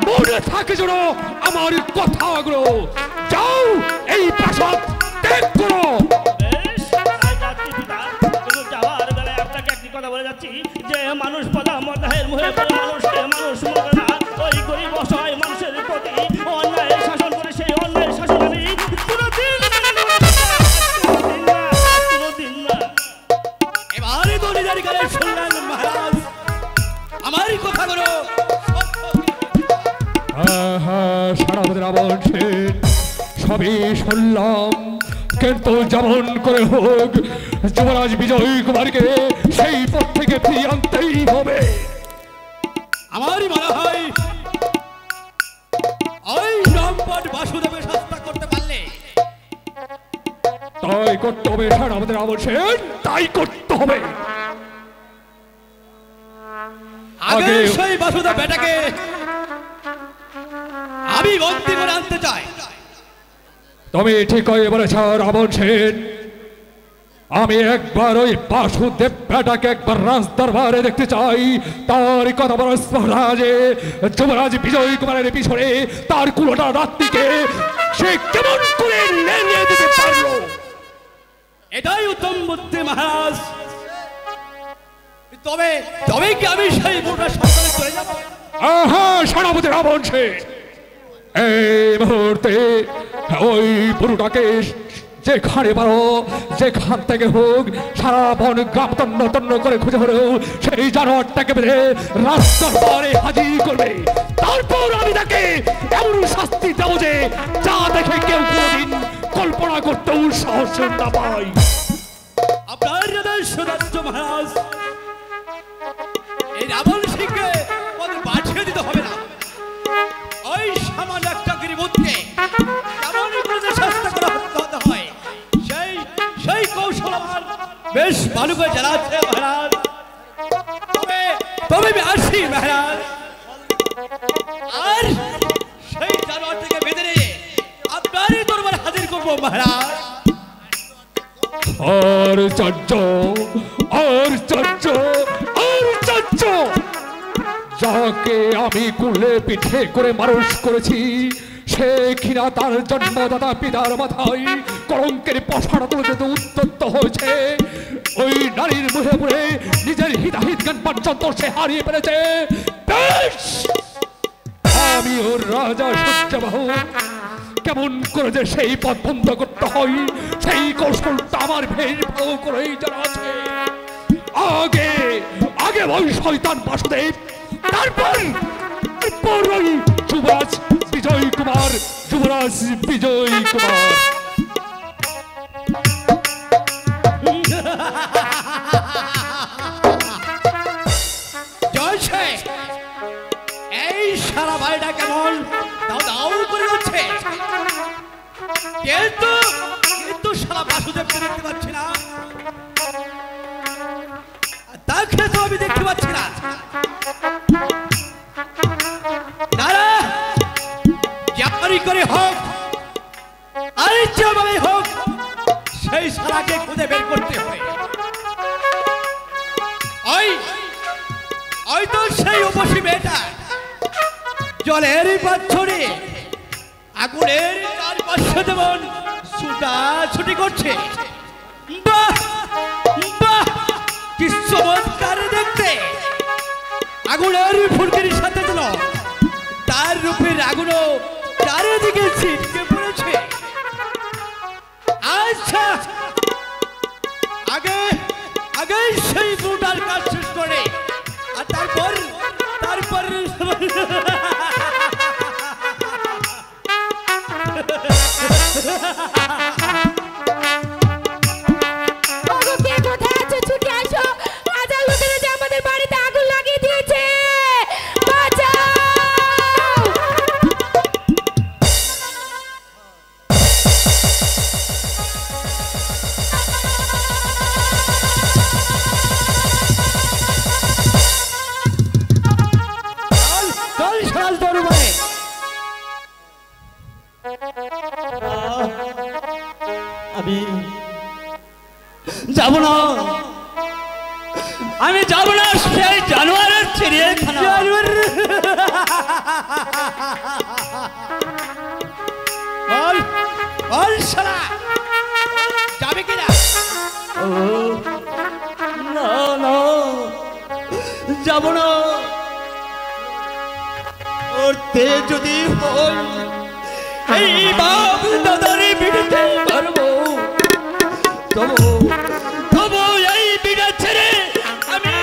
মনে থাকে যেন আমার কথাগুলো। যাও এই প্রাসাদ ত্যাগ করো। বেশ, তাই যাচ্ছি পিতা। কিন্তু যাওয়ার বেলায় আপনাকে একটি কথা বলে যাচ্ছি যে মানুষ পদা মদাহের মুহে পড়ে মানুষকে মানুষ মনে করে না। ওই গরিব অসহায় মানুষের প্রতি অন্যায়ের শাসন করে সেই অন্যায়ের শাসন আমি কোনোদিন মেনে নেব না। কোনোদিন না। এবারে দলিদারিকারে শুনলেন মহারাজ আমারই কথাগুলো। সারা রাবণ সেন সবই শুনলাম, কিন্তু যেমন করে হোক যুবরাজ বিজয় কুমারকে সেই পথ থেকে ফিরিয়ে আনতেই হবে। আমারই মনে হয় ওই রামপট বাসুদেবের শাস্তা করতে পারলে তাই করতে হবে। সারা রাবণ সেন তাই করতে হবে। আগে সেই বাসুদেব বেটাকে আমি বন্দি করে আনতে চাই। তুমি ঠিক হয়ে বলেছ রাবণ সেন। আমি একবার ওই বাসুদেব বেটাকে একবার রাজ দরবারে দেখতে চাই। তার কথা বড় স্মরাজে যুবরাজ বিজয় কুমারের পিছনে তার কুলোটা রাত্রিকে সে কেমন করে লেলিয়ে দিতে পারলো। এটাই উত্তম বুদ্ধি মহারাজ। তবে তবে কি আমি সেই মোটা সন্তানে চলে যাব? আহা সেনাপতি রাবণ সেন, এই মুহূর্তে ওই বুড়োটাকে যেখানে পারো যেখান থেকে হোক সারা বন গ্রাম তন্ন তন্ন করে খুঁজে হলেও সেই জানোয়ারটাকে বেঁধে রাস্তার পরে হাজির করবে। তারপর আমি তাকে এমন শাস্তি দেবো যে যা দেখে কেউ কোনোদিন কল্পনা করতেও সাহস না পায়। আপনার হৃদয় সুদার্য মহারাজ। এই রাবণ সিংকে ওদের বাঁচিয়ে দিতে হবে না। ওই সামান্য একটা গিরিবুদকে কেমনই করে শাস্তি করা হতে হয় সেই কৌশল আমার বেশ ভালো করে জানা আছে মহারাজ। তবে তবে আমি আসি মহারাজ। আর সেই জানোয়ারটাকে বেঁধে নিয়ে আপনারই দরবারে হাজির করবো মহারাজ। আর চার্য আর চার্য আর চার্য, যাকে আমি কুলে পিঠে করে মানুষ করেছি সে কিনা তার জন্মদাতা পিতার মাথায় কলঙ্কের পশাড়া তুলে যেতে উদ্যত হয়েছে। ওই নারীর মুখে পড়ে নিজের হিতাহিত জ্ঞান পর্যন্ত সে হারিয়ে ফেলেছে। বেশ, আমি ওর রাজা সূর্যবাহু কেমন করে যে সেই পথ বন্ধ করতে হয় সেই কৌশলটা আমার বেশ ভালো করেই জানা আছে। আগে আগে ওই শয়তান বাসুদেব, তারপর ওই যুবরাজ বিজয় কুমার। যুবরাজ বিজয় কুমার এই সারা বাড়িটা কেমন দাও দাও করে যাচ্ছে, কিন্তু কিন্তু সারা বাসুদেবকে দেখতে পাচ্ছি না। তাকে তো আমি দেখতে পাচ্ছি না। দাঁড়া, যেমনই করে হোক আর যেভাবে হোক সেই সারাকে খুঁজে বের করতে হবে। ওই তো সেই উপসী মেয়েটা জলের পাচ্ছরে আগুনের তার পাশে যেমন ছুটাছুটি করছে। বাহ বাহ, কি চমৎকার দেখতে! আগুনের ফুলকির সাথে যেন তার রূপের আগুনও চারিদিকে ছিটকে পড়েছে। আচ্ছা, আগে আগে সেই বুটার কাজ শেষ করে আর তারপর তারপর কে কোথায় আছো? ছুটে আসো। আমি যাব না, আমি যাব না সেই জানোয়ারের চিড়িয়াখানা। বল বল শালা, যাবে কিনা? ও না না, যাব না। ওরতে যদি হয় এই বাপ দাদারে বিড়িতে পারবো, তবু তবু এই বিড়া ছেড়ে আমি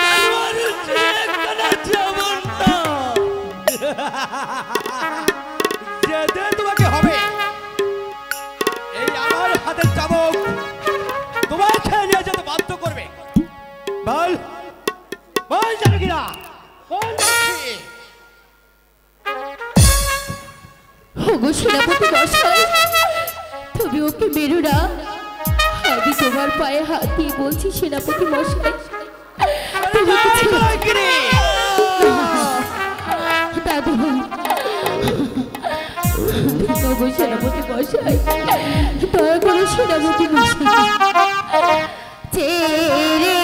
জানোয়ারের চিড়িয়াখানা যাব না। যেতে তোমাকে হবে। এই আমার হাতের চাবুক তোমাকে নিয়ে যেতে বাধ্য করবে। বল বল, যাবে কিনা? বল বলছি। ওগো সেনাপতি মশাই, তুমি ওকে মেরো না। আমি তোমার পায়ে হাত দিয়ে বলছি সেনাপতি মশাই, তুমি কিছু দাদু। ওগো সেনাপতি মশাই, দয়া করে সেনাপতি মশাই ছেড়ে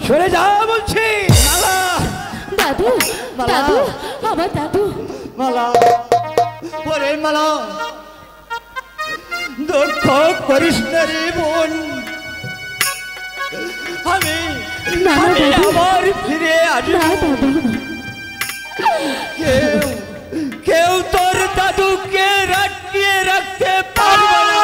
সরে যা বলছি। দাদু, দাদু, আমার দাদু। মালা, ওরে মালা, দুঃখ করিস না রে বোন। আমি আবার ফিরে আসবো। কেউ তোর দাদুকে রাখিয়ে রাখতে পারবে না।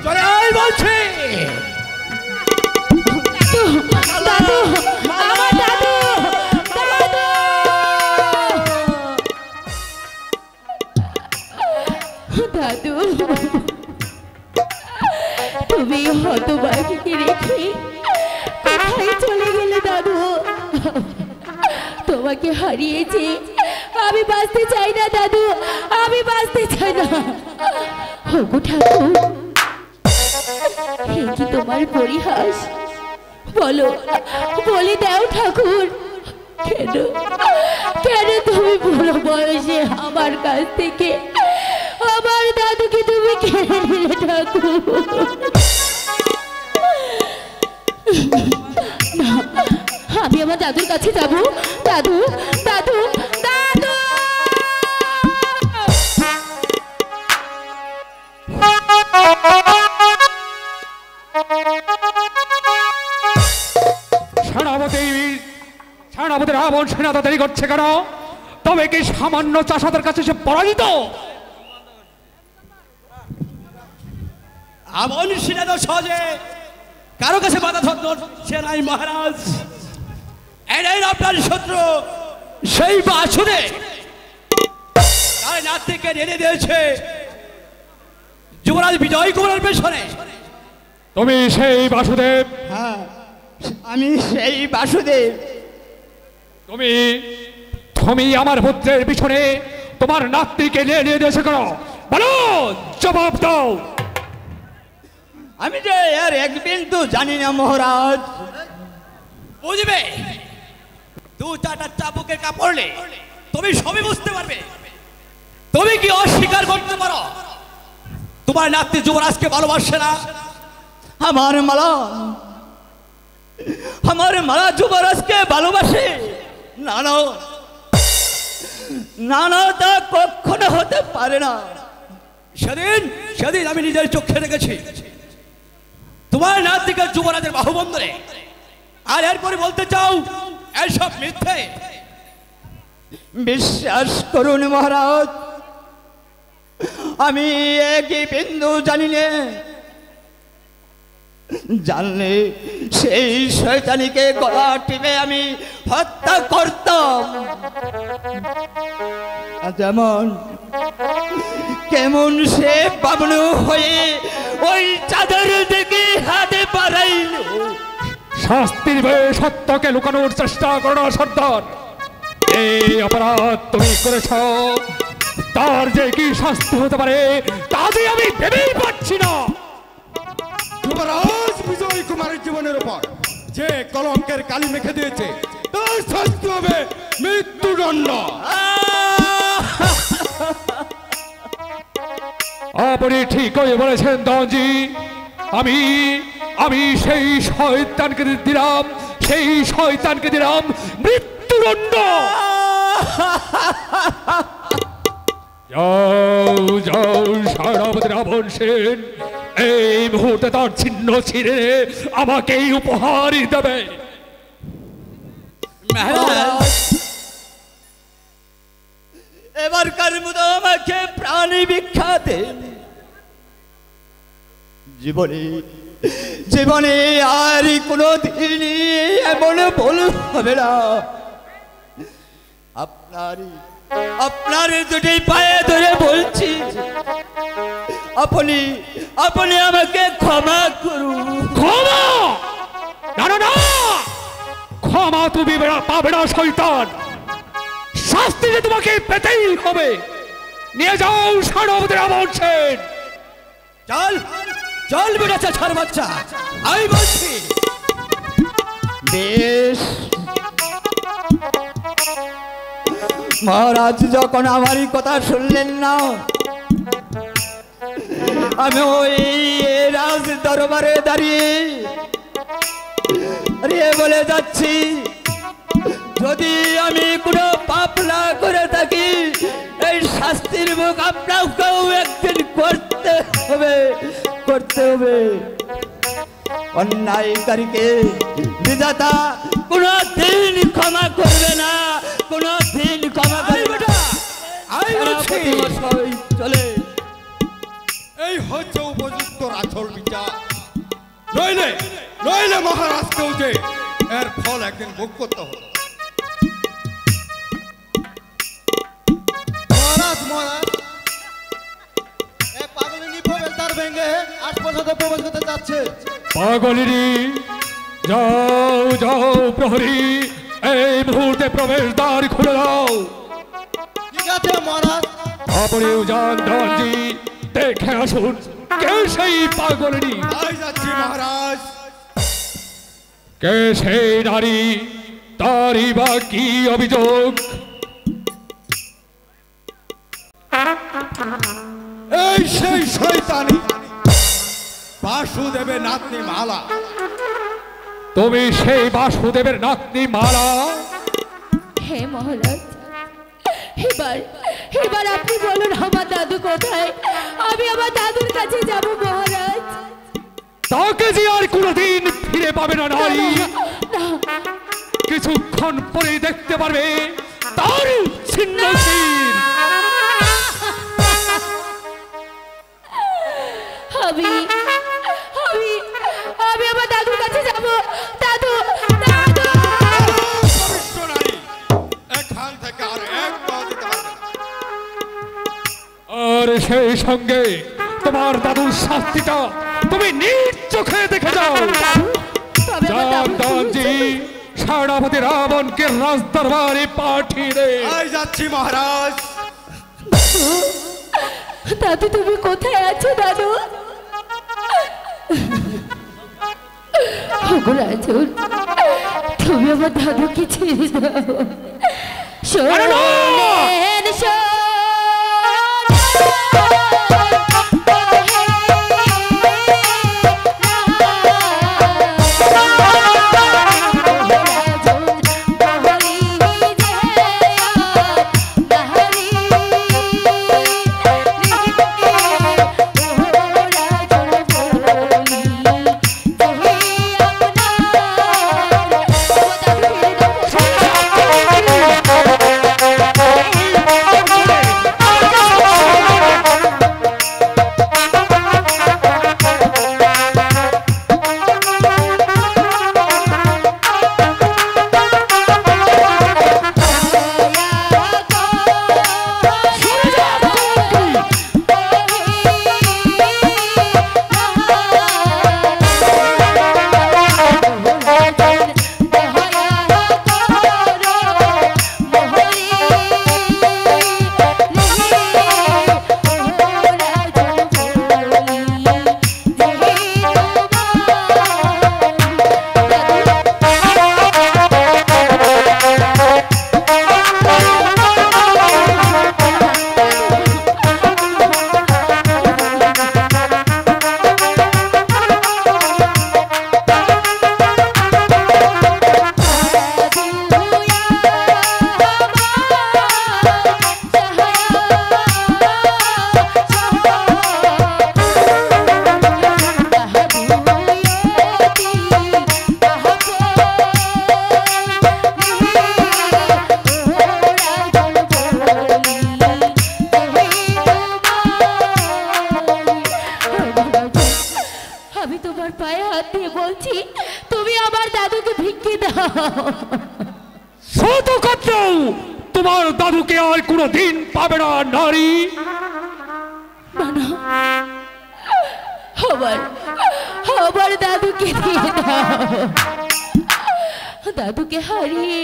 চলে আয় বলছি। দাদু, আমার দাদু, দাদু, তুমি হতভাগীকে রেখে কোথায় চলে গেলে দাদু? তোমাকে হারিয়েছি, আমি বাঁচতে চাই না দাদু, আমি বাঁচতে চাই না। ওগো ঠাকুর, হে কি তোমার পরিহাস? বলো, বলে দাও ঠাকুর, কেন কেন তুমি বুড়ো বয়সে আমার কাছ থেকে আমার দাদুকে তুমি কেড়ে নিলে ঠাকুর? না, আমি আমার দাদুর কাছে যাব। দাদু, দাদু, দাদু, সেনাপতি রাবণ সেনা দেরি করছে কেন? তবে কি সামান্য চাষাদের কাছে সে পরাজিত? আমন সেনা তো সহজে কারো কাছে বাধা ধরল সে নাই মহারাজ। এরাই আপনার শত্রু, সেই বাসুদেব তার নাতিকে ঢেলে দিয়েছে যুবরাজ বিজয় কুমারের পেছনে। তুমি সেই বাসুদেব? হ্যাঁ, আমি সেই বাসুদেব। তুমি তুমি আমার পুত্রের পিছনে তোমার নাতিকে নিয়ে দিয়েছো কেন? বলো, জবাব দাও। আমি যে আর এক বিন্দু জানি না মহারাজ। বুঝবে, দু চারটা চাবুকের কাপড়লে তুমি সবই বুঝতে পারবে। তুমি কি অস্বীকার করতে পারো তোমার নাতি যুবরাজকে ভালোবাসে না? আমার মালা যুবরাজকে ভালোবাসে? না না না না, তা কখনো হতে পারে না। সেদিন আমি নিজের চোখে দেখেছি তোমার নাতিকে যুবরাজের বাহুবন্ধনে, আর এরপরে বলতে চাও এসব মিথ্যে? বিশ্বাস করুন মহারাজ, আমি একই বিন্দু জানি না। জানলে সেই শয়তানিকে গলা টিপে আমি হত্যা করতাম। যেমন কেমন সে বাবলু হয়ে ওই চাঁদের দিকে হাতে বাড়াইল। শাস্তির ভয়ে সত্যকে লুকানোর চেষ্টা করো সর্দার। এই অপরাধ তুমি করেছ, তার যে কি শাস্তি হতে পারে তা যে আমি ভেবেই পাচ্ছি না। যুবরাজ বিজয় কুমারের জীবনের উপর যে কলঙ্কের কালি মেখে দিয়েছে তার শাস্তি হবে মৃত্যুদণ্ড। আপনি ঠিকই বলেছেন দনজি। আমি আমি সেই শয়তানকে দিলাম মৃত্যুদণ্ড। যাও যাও সেনাপতি রাবণ সেন, এই মুহূর্তে তার ছিন্ন ছিঁড়ে আমাকেই উপহার দেবে। এবারকার মতো আমাকে প্রাণী ভিক্ষা দেন। জীবনে আর কোনো দিনই এমন ভুল হবে না। আপনার দুটি পায়ে ধরে বলছি, আপনি আমাকে ক্ষমা করুন। ক্ষমা? না না না, ক্ষমা তুমি পাবে না শয়তান। শাস্তি যে তোমাকে পেতেই হবে। নিয়ে যাও সেনাপতি রাবণ সেন। চল চল বেটা ছাড় বাচ্চা, আমি বলছি। বেশ, মহারাজ যখন আমারই কথা শুনলেন না, আমি ওই রাজ দরবারে দাঁড়িয়ে বলে যাচ্ছি, যদি আমি কোনো পাপ না করে থাকি এই শাস্তির মুখ আপনাকেও একদিন করতে হবে। অন্যায়কারীকে বিধাতা কোনো দিন ক্ষমা করবে না, কোনো দিন ক্ষমা করবে না। চলে এই হচ্ছে উপযুক্ত আসল বিচার। নইলে নইলে মহারাজকেও যে এর ফল একদিন ভোগ করতে হবে। মহারাজ মহারাজ এই পাগলিনী প্রবেশদ্বার ভেঙে আসপর্দাতে প্রবেশ করতে যাচ্ছে। পাগলিনী যাও যাও প্রহরী, এই মুহূর্তে প্রবেশদ্বার খুলে দাও। ঠিক আছে মহারাজ। আপনিও যান ধনজি, দেখে আসুন কে সেই পাগলিনী, তাই যাচ্ছি মহারাজ। কে সেই নারী, তারই বা কি অভিযোগ? এই সেই শয়তানি বাসুদেবের নাতনি মালা। তুমি সেই বাসুদেবের নাতনি মালা? হে মহারাজ, এবার এবার আপনি বলুন আমার দাদু কোথায়? আমি আমার দাদুর কাছে যাব মহারাজ। তাকে যে আর কোনোদিন ফিরে পাবে না নারী, না, কিছুক্ষণ পরে দেখতে পারবে তার ছিন্ন শির। আমি আমি আমি আমার দাদুর কাছে যাব। দাদু দাদু পবিত্র নারী এখান থেকে আর এক পা দিতে পারবে না। আর সেই সঙ্গে তোমার দাদুর শাস্তিটা তুমি নিজ চোখে দেখে যাও। তবে আমার যান দাদু দানজি, সেনাপতি রাবণকে রাজদরবারে পাঠিয়ে দে। তাই যাচ্ছি মহারাজ। দাদু তুমি কোথায় আছো দাদু? রাজুর, তুমি আমার দাদুকে ছেড়ে দাও। শোনেন তোমার দাদুকে আর কোনোদিন পাবে না নারী। আমার দাদুকে দিয়ে দাও। দাদুকে হারিয়ে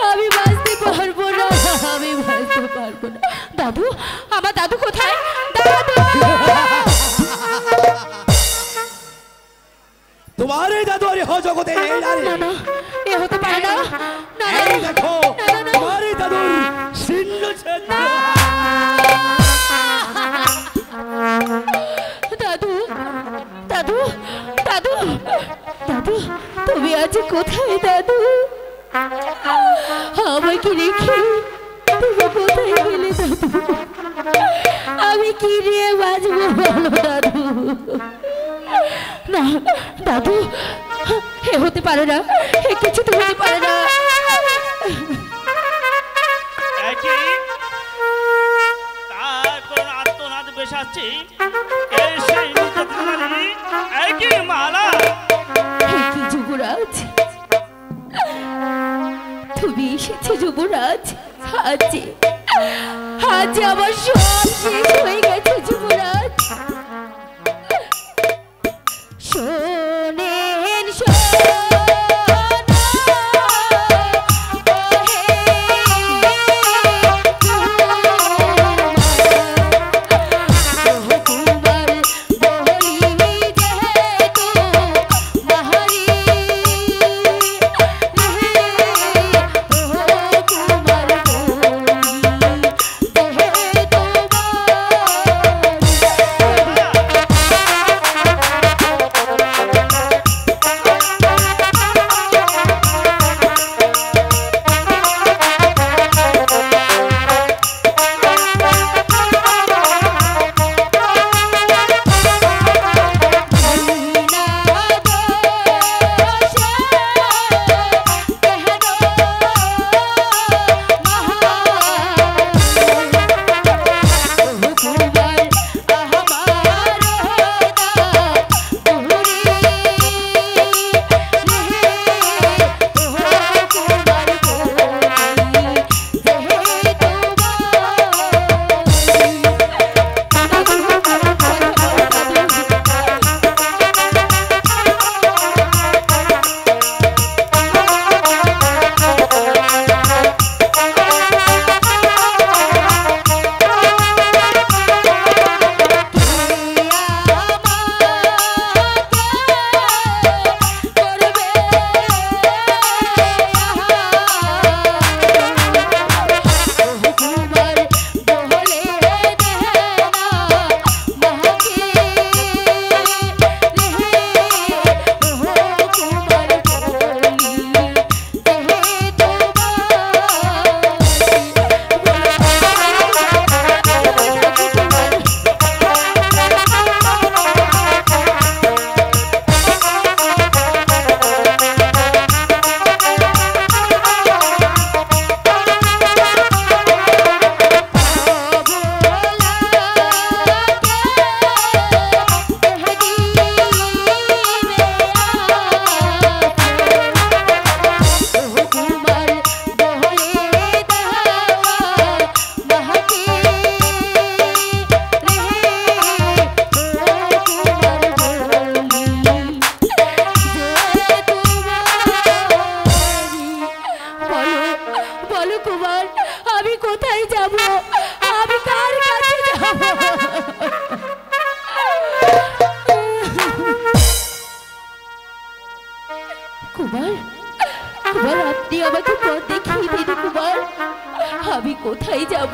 আমি বাঁচতে পারবো না, আমি বাঁচতে পারবো না। দাদু, আমার দাদু কোথায়? দাদু, তোমার এই দাদু আর হো জগতে নেই নারী। না না, এ হতে পারে না। না না, এই দেখো না, না, না। তোমার এই দাদুর ছিন্ন ছিন্ন। দাদু, দাদু, দাদু, দাদু, তুমি আজ কোথায় দাদু? আমাকে রেখে তুমি কোথায় গেলে দাদু? আমি কি নিয়ে বাঁচবো বলো দাদু? না দাদু, এ হতে পারে না, এ কিছু তো হতে পারে না। একই তার কোনো আত্মনাদ বেশে আসছি এই সেই নির্যাতনারী একই মালা। হে কি যুবরাজ, তুমি এসেছো যুবরাজ। আজ আমার সব শেষ হয়ে গেছে যুবরাজ। শোনেন কুমার, কুমার আপনি আমাকে পথ দেখিয়ে দিন কুমার। আমি কোথায় যাব?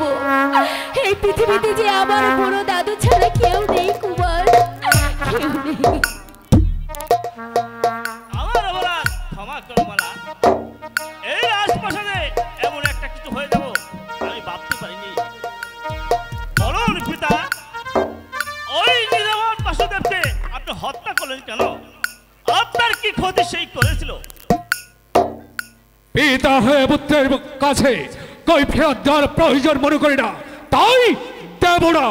এই পৃথিবীতে যে আমার বড় দাদু ছাড়া কেউ নেই কুমার, কেউ নেই। আমার অপরাধ ক্ষমা করো মালা। এই রাজপ্রাসাদে এমন একটা কিছু হয়ে যাব আমি ভাবতে পারিনি। বলুন পিতা, ওই নিরবন বাসুদেবকে আপনি হত্যা করলেন কেন? আপনার কি ক্ষতি সেই করেছিল? পিতা হয়ে পুত্রের কাছে কৈফিয়ত দেওয়ার প্রয়োজন মনে করি না, তাই দেব না।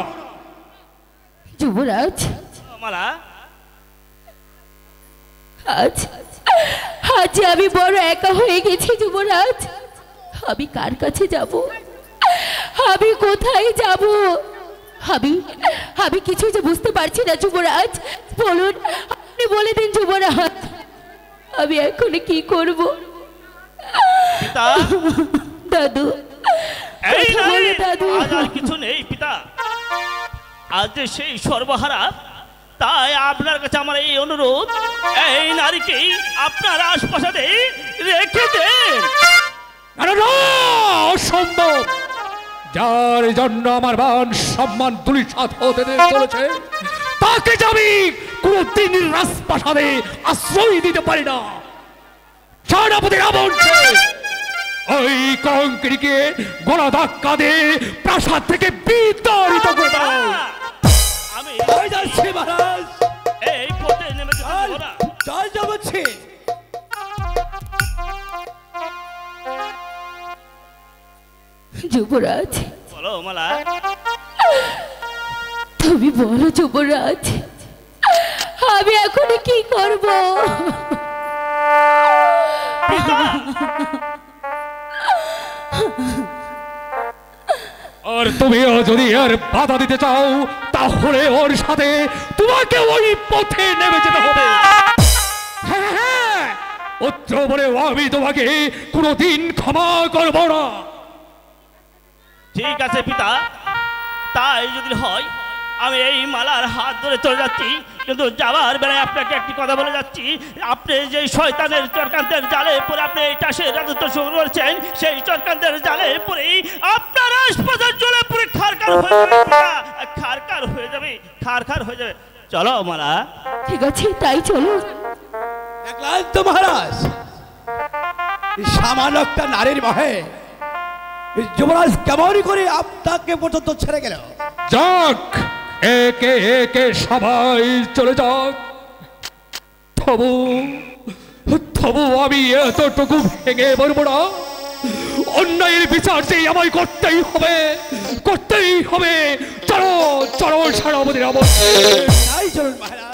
যুবরাজ, মালা, আজ আজ আমি বড় একা হয়ে গেছি যুবরাজ। আমি কার কাছে যাব? আমি কোথায় যাব? আমি কিছুই যে বুঝতে পারছি না যুবরাজ। বলুন, আপনি বলে দিন যুবরাজ, আমি এখন কি করব? পিতা, দাদু, এই কথা বলো দাদু। আজ আর কিছু নেই পিতা। আজ যে সেই সর্বহারা, তাই আপনার কাছে আমার এই অনুরোধ, এই নারীকেই আপনার আশপাশে রেখে দেন। অসম্ভব। যার জন্য আমার মান সম্মান ধূলিসাৎ হতে চলেছে, তাকে আমি কোনদিন রাজপ্রাসাদে আশ্রয় দিতে পারি না। সেনাপতি রাবণ ওই কঙ্কিকে গলা ধাক্কা দিয়ে প্রাসাদ থেকে বিতাড়িত করে দাও। আমি যাচ্ছি মহারাজ, এই পথে নেমে যেতে না। চল যাচ্ছি। যুবরাজ, বলো মালা। তুমি বলো যুবরাজ, আমি এখন কি করব? আর তুমিও যদি আর বাধা দিতে চাও তাহলে ওর সাথে তোমাকে ওই পথে নেমে যেতে হবে। হ্যাঁ হ্যাঁ, অত্র বলে আমি তোমাকে কোনোদিন ক্ষমা করব না। ঠিক আছে পিতা, তাই যদি হয় আমি এই মালার হাত ধরে চলে যাচ্ছি, কিন্তু যাওয়ার বেলায় আপনাকে একটি কথা বলে যাচ্ছি, আপনি যে শয়তানের চরকান্তের জালে পরে আপনি এই টাসের রাজত্ব শুরু করেছেন, সেই চরকান্তের জালে পরেই আপনার হাসপাতাল চলে পরে খারকার হয়ে যাবে পিতা, খারকার হয়ে যাবে, খারকার হয়ে যাবে। চলো মালা। ঠিক আছে, তাই চলো। দেখলেন তো মহারাজ, এই সামান্য একটা নারীর মহে এই যুবরাজ কেমন করে আপনাকে পর্যন্ত ছেড়ে গেল। যাক, একে একে সবাই চলে যাক। তবু তবু আমি এতটুকু ভেঙে পড়বো না। অন্যায়ের বিচার যে আমায় করতেই হবে, করতেই হবে। চলো চলো সেনাপতির অবস্থা। তাই চলুন মহারাজ।